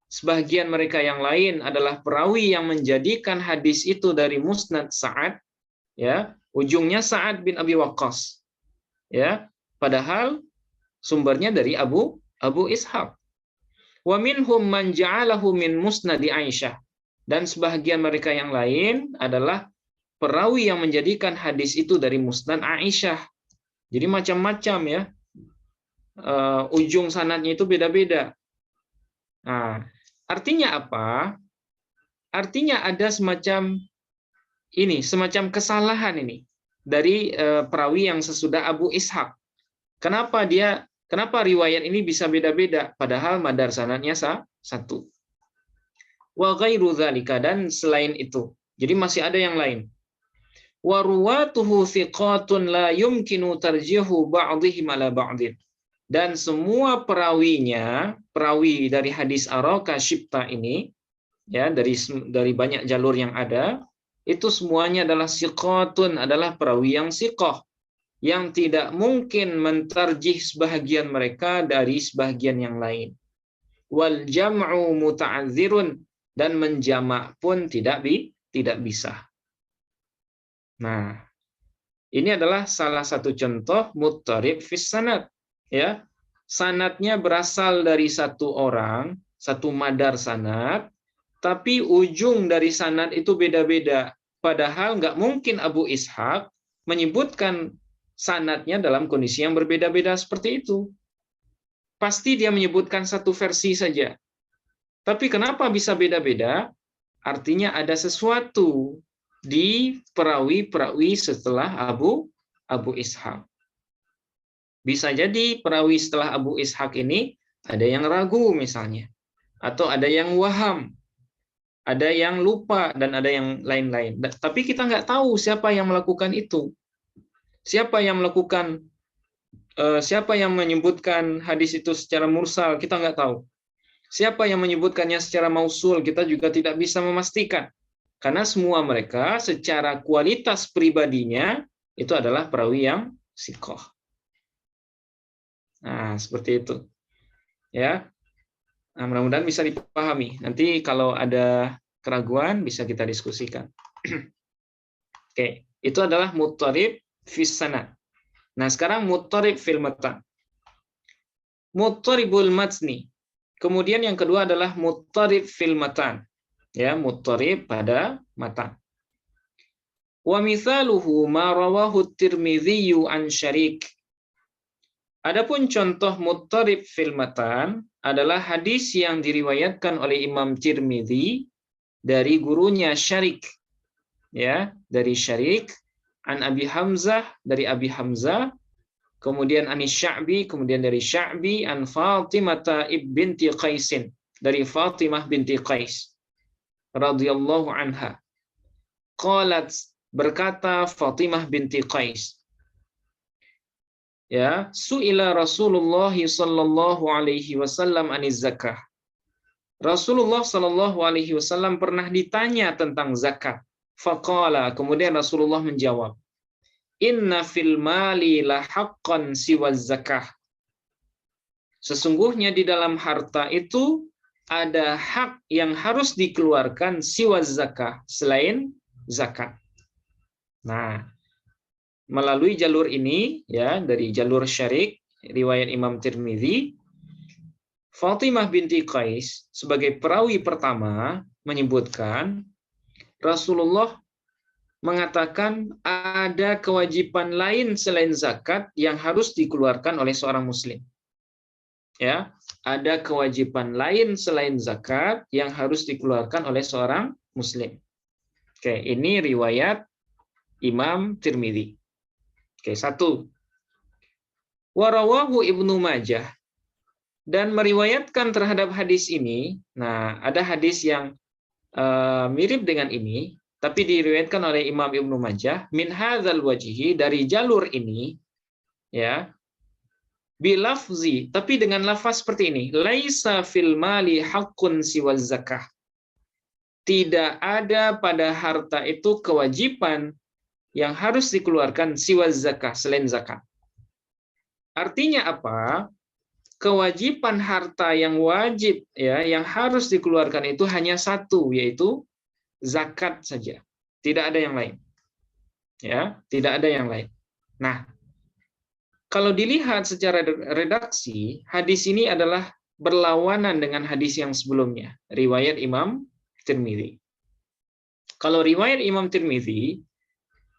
Sebagian mereka yang lain adalah perawi yang menjadikan hadis itu dari musnad Sa'ad, ya, ujungnya Sa'ad bin Abi Waqqas. Ya, padahal sumbernya dari Abu Ishaq. Wa minhum man ja'alahu min musnadi Aisyah. Dan sebagian mereka yang lain adalah perawi yang menjadikan hadis itu dari musnad Aisyah. Jadi macam-macam, ya. Ujung sanadnya itu beda-beda. Nah, artinya apa? Artinya ada semacam kesalahan ini dari perawi yang sesudah Abu Ishaq. Kenapa riwayat ini bisa beda-beda padahal madar sanadnya satu? Wa ghairu dzalika, dan selain itu. Jadi masih ada yang lain. Wa ruwatuhu thiqatun la yumkinu tarjihu ba'dihim ala ba'din. dan semua perawinya, perawi dari hadis Araka Syibta ini, ya, dari banyak jalur yang ada, itu semuanya adalah siqatun, adalah perawi yang siqah, yang tidak mungkin mentarjih sebahagian mereka dari sebahagian yang lain. Wal jam'u muta'adzirun, dan menjamak pun tidak bisa. Nah, ini adalah salah satu contoh muttarib fis sanad, ya. Sanadnya berasal dari satu orang, satu madar sanad, tapi ujung dari sanad itu beda-beda. Padahal nggak mungkin Abu Ishaq menyebutkan sanadnya dalam kondisi yang berbeda-beda seperti itu. Pasti dia menyebutkan satu versi saja. Tapi kenapa bisa beda-beda? Artinya ada sesuatu di perawi-perawi setelah Abu Ishaq. Bisa jadi perawi setelah Abu Ishaq ini ada yang ragu misalnya, atau ada yang waham, ada yang lupa, dan ada yang lain-lain. Tapi kita nggak tahu siapa yang melakukan itu. Siapa yang menyebutkan hadis itu secara mursal, kita nggak tahu. Siapa yang menyebutkannya secara mausul, kita juga tidak bisa memastikan. Karena semua mereka secara kualitas pribadinya itu adalah perawi yang siqah. Nah, seperti itu. Ya. Nah, mudah-mudahan bisa dipahami. Nanti kalau ada keraguan bisa kita diskusikan. Oke, itu adalah muttarib fis sanad. Nah, sekarang muttarib fil matan. Muttaribul matni. Kemudian yang kedua adalah muttarib fil matan. Ya, muttarib pada matan. Wa mithaluhu ma rawahu Tirmidzi an Syarik. Adapun contoh muttarib fil matan adalah hadis yang diriwayatkan oleh Imam Tirmidzi dari gurunya Syarik. Ya, dari Syarik, an Abi Hamzah, dari Abi Hamzah, kemudian anis Sya'bi, kemudian dari Sya'bi, an Fatimah binti Qaisin, dari Fatimah binti Qais radhiyallahu anha. Qalat, berkata Fatimah binti Qais, ya, su'ila Rasulullah sallallahu alaihi wasallam aniz zakah. Rasulullah sallallahu alaihi wasallam pernah ditanya tentang zakat. Faqala, kemudian Rasulullah menjawab, inna fil mali la haqqan siwa zakah. Sesungguhnya di dalam harta itu ada hak yang harus dikeluarkan siwa zakah, selain zakat. Nah, melalui jalur ini, ya, dari jalur Syarik, riwayat Imam Tirmidzi, Fatimah binti Qais sebagai perawi pertama menyebutkan Rasulullah mengatakan ada kewajiban lain selain zakat yang harus dikeluarkan oleh seorang muslim. Ya, ada kewajiban lain selain zakat yang harus dikeluarkan oleh seorang muslim. Oke, ini riwayat Imam Tirmidzi. Oke, satu. Warawahu Ibnu Majah, dan meriwayatkan terhadap hadis ini. Nah, ada hadis yang mirip dengan ini, tapi diriwayatkan oleh Imam Ibnu Majah min hadzal wajhi, dari jalur ini, ya, bilafzi, tapi dengan lafaz seperti ini, laisa fil mali haqqun siwa zakah. Tidak ada pada harta itu kewajiban yang harus dikeluarkan siwa zakah, selain zakat. Artinya apa? Kewajiban harta yang wajib, ya, yang harus dikeluarkan itu hanya satu, yaitu zakat saja. Tidak ada yang lain. Ya, tidak ada yang lain. Nah, kalau dilihat secara redaksi, hadis ini adalah berlawanan dengan hadis yang sebelumnya, riwayat Imam Tirmidzi. Kalau riwayat Imam Tirmidzi,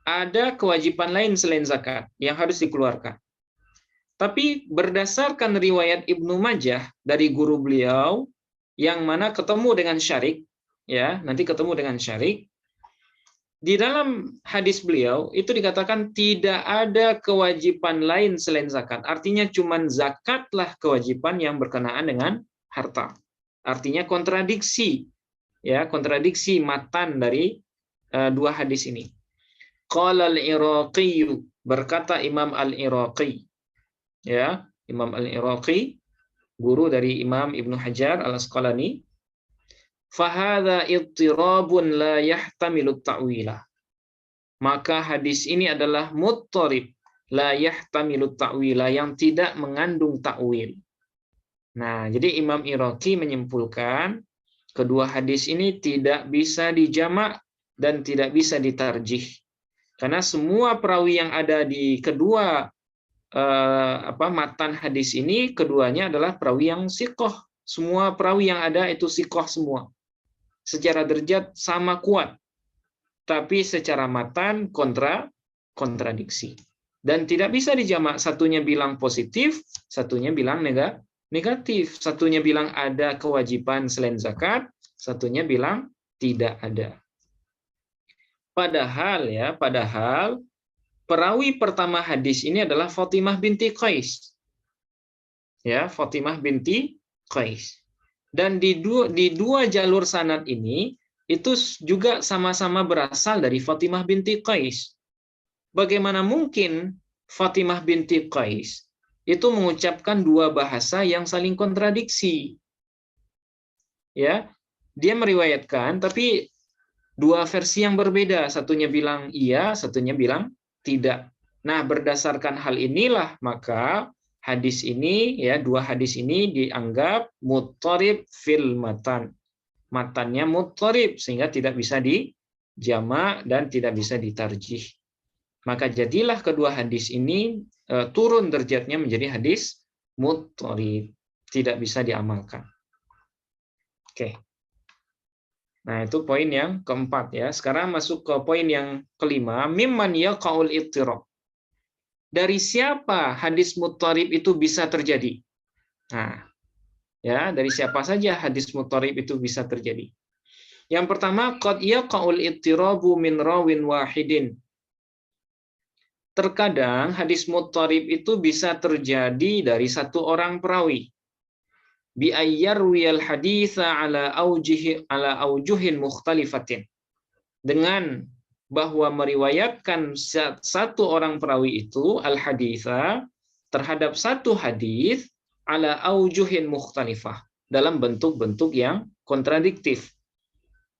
ada kewajiban lain selain zakat yang harus dikeluarkan. Tapi berdasarkan riwayat Ibnu Majah dari guru beliau, yang mana ketemu dengan Syarik, ya, nanti ketemu dengan Syarik, di dalam hadis beliau itu dikatakan tidak ada kewajiban lain selain zakat. Artinya cuma zakatlah kewajiban yang berkenaan dengan harta. Artinya kontradiksi, ya, kontradiksi matan dari dua hadis ini. Qala al-Iraqi, berkata Imam al-Iraqi, ya, Imam Al-Iraqi, guru dari Imam Ibnu Hajar Al-Asqalani, fahadha ittirabun la yahtamilu ta'wila. Maka hadis ini adalah muttarib la yahtamilu ta'wila, yang tidak mengandung ta'wil. Nah, jadi Imam Iraqi menyimpulkan kedua hadis ini tidak bisa dijamak dan tidak bisa ditarjih. Karena semua perawi yang ada di kedua matan hadis ini, keduanya adalah perawi yang siqah. Semua perawi yang ada itu siqah semua. Secara derajat sama kuat. Tapi secara matan kontradiksi. Dan tidak bisa dijamak. Satunya bilang positif, satunya bilang negatif. Satunya bilang ada kewajiban selain zakat, satunya bilang tidak ada. Padahal perawi pertama hadis ini adalah Fatimah binti Qais. Ya, Fatimah binti Qais. Dan di dua jalur sanad ini itu juga sama-sama berasal dari Fatimah binti Qais. Bagaimana mungkin Fatimah binti Qais itu mengucapkan dua bahasa yang saling kontradiksi? Ya, dia meriwayatkan tapi dua versi yang berbeda, satunya bilang iya, satunya bilang tidak. Nah, berdasarkan hal inilah maka hadis ini, ya, dua hadis ini dianggap muttarib fil matan. Matannya muttarib sehingga tidak bisa dijamak dan tidak bisa ditarjih. Maka jadilah kedua hadis ini turun derajatnya menjadi hadis muttarib, tidak bisa diamalkan. Oke. Nah, itu poin yang keempat ya. Sekarang masuk ke poin yang kelima, mimman yaqaul ittirab. Dari siapa hadis muttarib itu bisa terjadi? Nah, ya, dari siapa saja hadis muttarib itu bisa terjadi? Yang pertama, qad yaqaul ittirabu min rawin wahidin. Terkadang hadis muttarib itu bisa terjadi dari satu orang perawi. Bi ayyarwiyal haditha ala aujuhin mukhtalifatin. Dengan bahwa meriwayatkan satu orang perawi itu al-haditha terhadap satu hadis ala aujuhin mukhtalifah, dalam bentuk-bentuk yang kontradiktif.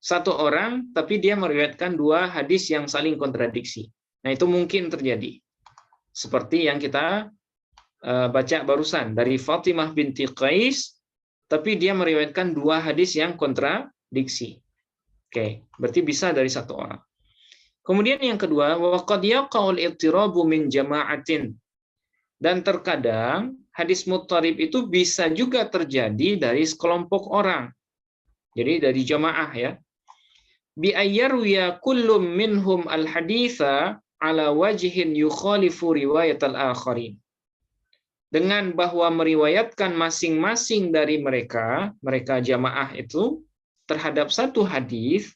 Satu orang tapi dia meriwayatkan dua hadis yang saling kontradiksi. Nah, itu mungkin terjadi. Seperti yang kita baca barusan dari Fatimah binti Qais, tapi dia meriwayatkan dua hadis yang kontradiksi. Oke, berarti bisa dari satu orang. Kemudian yang kedua, waqad yaqaul ittirabu min jama'atin. Dan terkadang hadis muttarib itu bisa juga terjadi dari sekelompok orang. Jadi dari jamaah ya. Bi ayyarwiya kullum minhum al-haditha ala wajhin yukhalifu riwayat al-akharin. Dengan bahwa meriwayatkan masing-masing dari mereka jamaah itu terhadap satu hadis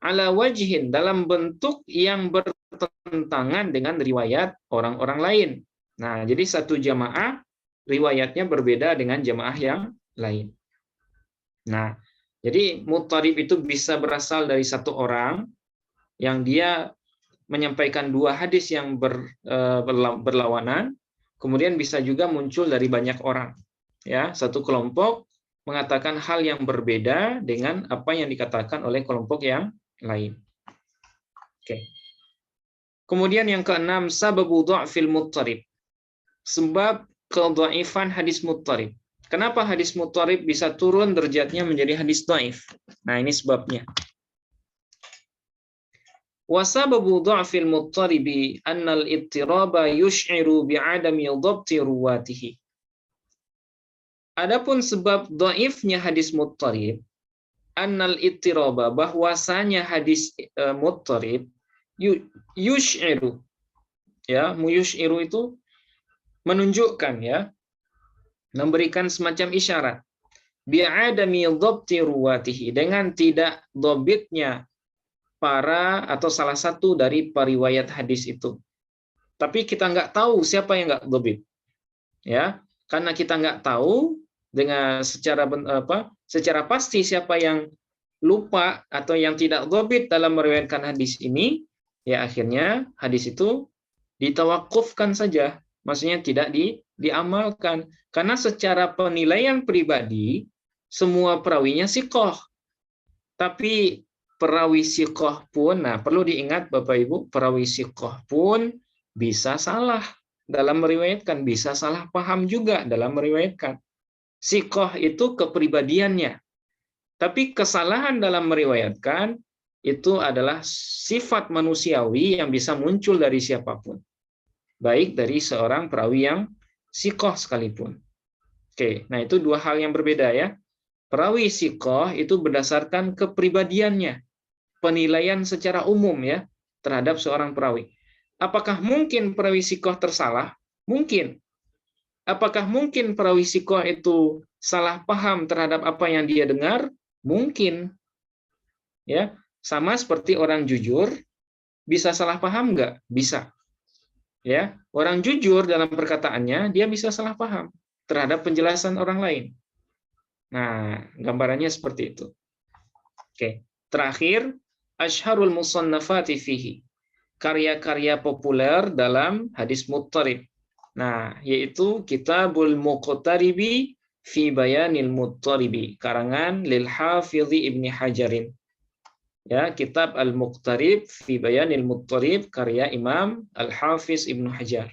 ala wajhin, dalam bentuk yang bertentangan dengan riwayat orang-orang lain. Nah, jadi satu jamaah riwayatnya berbeda dengan jamaah yang lain. Nah, jadi muttarib itu bisa berasal dari satu orang yang dia menyampaikan dua hadis yang berlawanan. Kemudian bisa juga muncul dari banyak orang. Ya, satu kelompok mengatakan hal yang berbeda dengan apa yang dikatakan oleh kelompok yang lain. Oke. Kemudian yang keenam, sababu dha'fil muttarib. Sebab kedhaifan hadis muttarib. Kenapa hadis muttarib bisa turun derajatnya menjadi hadis dhaif? Nah, ini sebabnya. Wasababu dha'fil muttaribi annal ittiraba yush'iru bi'adami dhabti ruwatihi. Adapun sebab dhaifnya hadis muttarib, annal ittiraba, bahwasanya hadis muttarib yush'iru, ya, yush'iru itu menunjukkan, ya, memberikan semacam isyarat, bi'adami dhabti ruwatihi, dengan tidak dhabitnya para atau salah satu dari periwayat hadis itu. Tapi kita nggak tahu siapa yang nggak dhabit. Ya, karena kita nggak tahu dengan secara pasti siapa yang lupa atau yang tidak dhabit dalam meriwayatkan hadis ini, ya akhirnya hadis itu ditawakufkan saja, Maksudnya tidak diamalkan. Karena secara penilaian pribadi, semua perawinya siqah. Tapi perawi siqah pun, nah perlu diingat Bapak Ibu, perawi siqah pun bisa salah dalam meriwayatkan, bisa salah paham juga dalam meriwayatkan. Siqah itu kepribadiannya. Tapi kesalahan dalam meriwayatkan itu adalah sifat manusiawi yang bisa muncul dari siapapun. Baik dari seorang perawi yang siqah sekalipun. Oke, nah itu dua hal yang berbeda ya. Perawi siqah itu berdasarkan kepribadiannya, penilaian secara umum ya terhadap seorang perawi. Apakah mungkin perawi siqah tersalah? Mungkin. Apakah mungkin perawi siqah itu salah paham terhadap apa yang dia dengar? Mungkin. Ya, sama seperti orang jujur bisa salah paham nggak? Bisa. Ya, orang jujur dalam perkataannya dia bisa salah paham terhadap penjelasan orang lain. Nah, gambarannya seperti itu. Oke, terakhir asyharul musannafati fihi. Karya-karya populer dalam hadis muttarib. Nah, yaitu Kitabul Muqtaribi fi Bayanil Muttaribi, karangan Lil Hafidhi Ibni Hajarin. Ya, kitab Al-Muqtarib fi Bayanil Muttarib karya Imam Al-Hafiz Ibnu Hajar.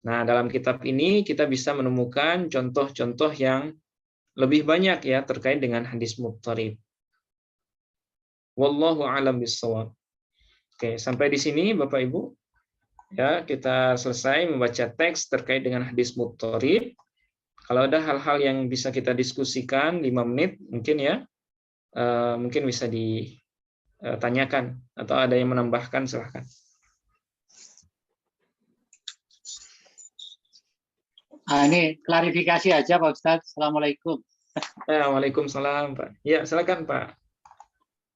Nah, dalam kitab ini kita bisa menemukan contoh-contoh yang lebih banyak ya terkait dengan hadis muttarib. Wallahu a'lam bishawab. Oke, sampai di sini Bapak Ibu. Ya, kita selesai membaca teks terkait dengan hadis muttarib. Kalau ada hal-hal yang bisa kita diskusikan 5 menit mungkin ya. Mungkin bisa ditanyakan atau ada yang menambahkan, silahkan. Ini klarifikasi aja Pak Ustadz. Assalamualaikum. Waalaikumsalam Pak. Ya, silakan Pak.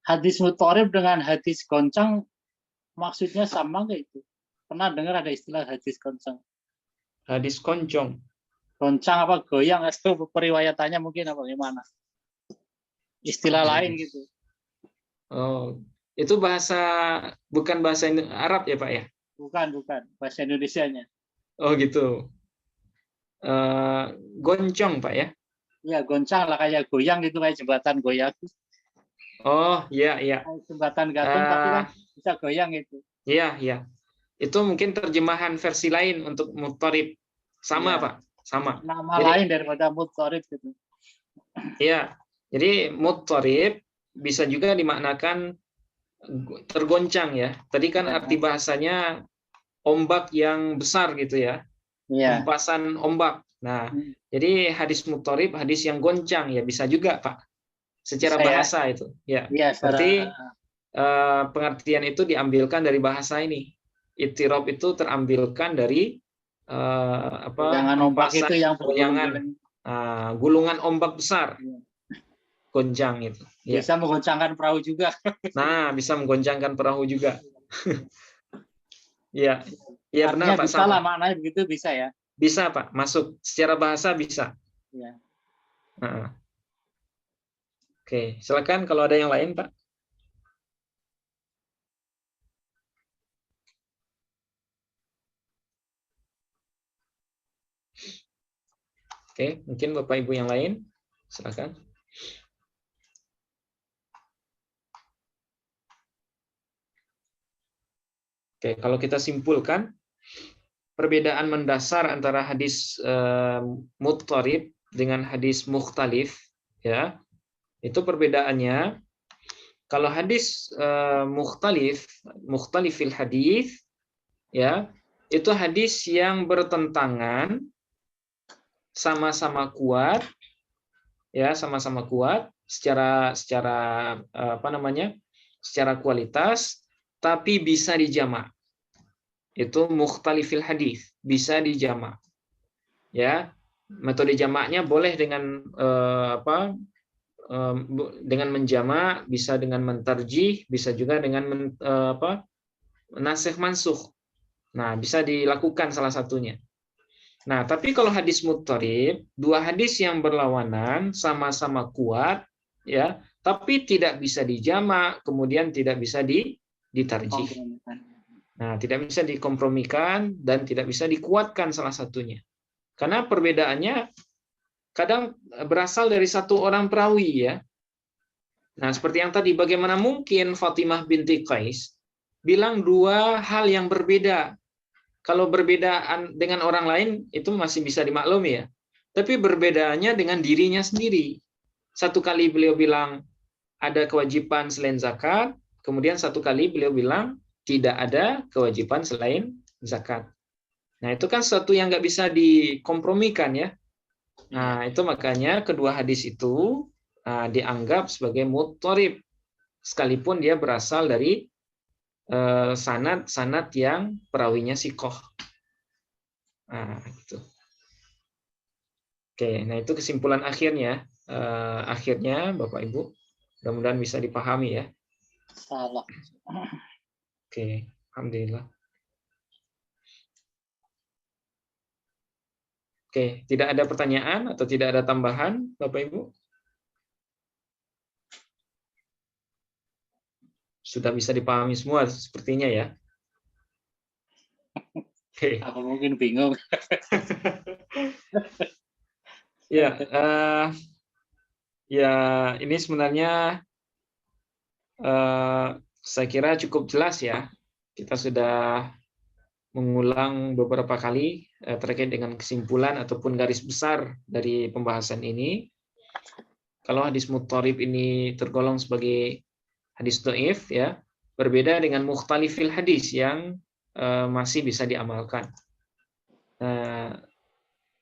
Hadis muttarib dengan hadis goncang maksudnya sama nggak itu? Pernah dengar ada istilah hadis goncang? Hadis koncong. Goncang apa goyang atau periwayatannya mungkin apa gimana? Istilah lain gitu. Oh, itu bukan bahasa Arab ya Pak ya? Bukan bahasa Indonesianya. Oh gitu. Goncong Pak ya? Ya goncang lah kayak goyang gitu, kayak jembatan goyang. Oh iya. Jembatan gantung tapi kan bisa goyang itu. Iya. Itu mungkin terjemahan versi lain untuk muttarib. Sama ya. Pak, sama. Nama lain daripada muttarib gitu. Iya. Jadi muttarib bisa juga dimaknakan tergoncang ya. Tadi kan arti bahasanya ombak yang besar gitu ya. Hempasan ombak. Nah, jadi hadis muttarib, hadis yang goncang ya bisa juga Pak. Secara bahasa itu. Ya. Berarti pengertian itu diambilkan dari bahasa ini. Ittirab itu terambilkan dari jangan ombak itu yang gulungan ombak besar. Goncang itu. Ya. Bisa menggoncangkan perahu juga. Nah, bisa menggoncangkan perahu juga. Ya. Ya benar Pak. Bisa lah maknanya begitu bisa ya. Bisa Pak, masuk secara bahasa bisa. Ya. Oke, silakan kalau ada yang lain Pak. Oke, mungkin Bapak Ibu yang lain, silakan. Oke, kalau kita simpulkan, perbedaan mendasar antara hadis muttarib dengan hadis mukhtalif, ya, itu perbedaannya. Kalau hadis mukhtalifil hadis, ya, itu hadis yang bertentangan, sama-sama kuat, ya, sama-sama kuat secara secara kualitas, tapi bisa dijamak. Itu mukhtalifil hadis, bisa dijamak. Ya, metode jamaknya boleh dengan dengan menjamak, bisa dengan mentarjih, bisa juga dengan nasikh mansukh. Nah, bisa dilakukan salah satunya. Nah, tapi kalau hadis muttarib, dua hadis yang berlawanan sama-sama kuat, ya, tapi tidak bisa dijamak, kemudian tidak bisa ditarjih. Nah, tidak bisa dikompromikan dan tidak bisa dikuatkan salah satunya. Karena perbedaannya kadang berasal dari satu orang perawi ya. Nah, seperti yang tadi, bagaimana mungkin Fatimah binti Qais bilang dua hal yang berbeda. Kalau berbedaan dengan orang lain itu masih bisa dimaklumi ya. Tapi berbedaannya dengan dirinya sendiri. Satu kali beliau bilang ada kewajiban selain zakat, kemudian satu kali beliau bilang tidak ada kewajiban selain zakat. Nah, itu kan sesuatu yang nggak bisa dikompromikan ya. Nah, itu makanya kedua hadis itu dianggap sebagai muttarib, sekalipun dia berasal dari sanad yang perawinya sikoh. Nah, gitu. Oke, nah itu kesimpulan akhirnya. Akhirnya, Bapak Ibu, mudah-mudahan bisa dipahami ya. Salah. Oke, alhamdulillah. Oke, tidak ada pertanyaan atau tidak ada tambahan, Bapak Ibu? Sudah bisa dipahami semua sepertinya ya. Oke. Aku mungkin bingung. Ya, ya ini sebenarnya saya kira cukup jelas ya. Kita sudah mengulang beberapa kali terkait dengan kesimpulan ataupun garis besar dari pembahasan ini. Kalau hadis muttarib ini tergolong sebagai hadis dhaif ya, berbeda dengan mukhtalifil hadis yang masih bisa diamalkan.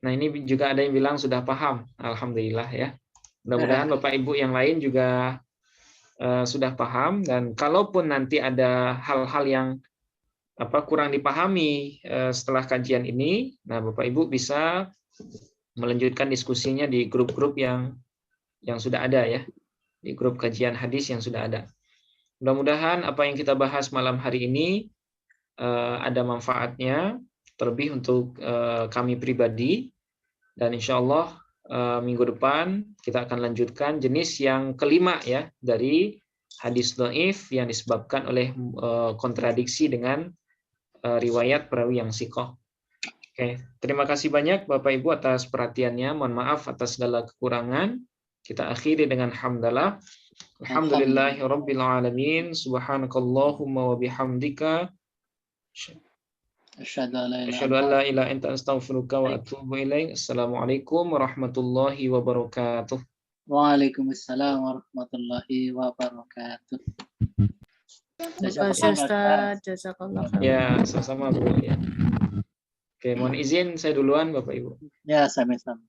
Nah, ini juga ada yang bilang sudah paham, alhamdulillah ya. Mudah-mudahan Bapak Ibu yang lain juga sudah paham, dan kalaupun nanti ada hal-hal yang kurang dipahami setelah kajian ini, nah Bapak Ibu bisa melanjutkan diskusinya di grup-grup yang sudah ada ya, di grup kajian hadis yang sudah ada. Mudah-mudahan apa yang kita bahas malam hari ini ada manfaatnya, terlebih untuk kami pribadi, dan insya Allah minggu depan kita akan lanjutkan jenis yang kelima ya dari hadis dhaif yang disebabkan oleh kontradiksi dengan riwayat perawi yang sikoh. Oke, terima kasih banyak Bapak Ibu atas perhatiannya. Mohon maaf atas segala kekurangan. Kita akhiri dengan hamdalah. Alhamdulillahirabbil alamin. Subhanakallahumma wa bihamdika Asyhadu an la asyhadu an la ilaha illa anta astaghfiruka wa atubu ilaik. Assalamualaikum warahmatullahi wabarakatuh. Waalaikumsalam warahmatullahi wabarakatuh. Terima kasih Ustaz. Jazakallah khair. Ya, sama-sama Bu ya. Oke, mohon izin saya duluan Bapak Ibu. Ya, sama-sama.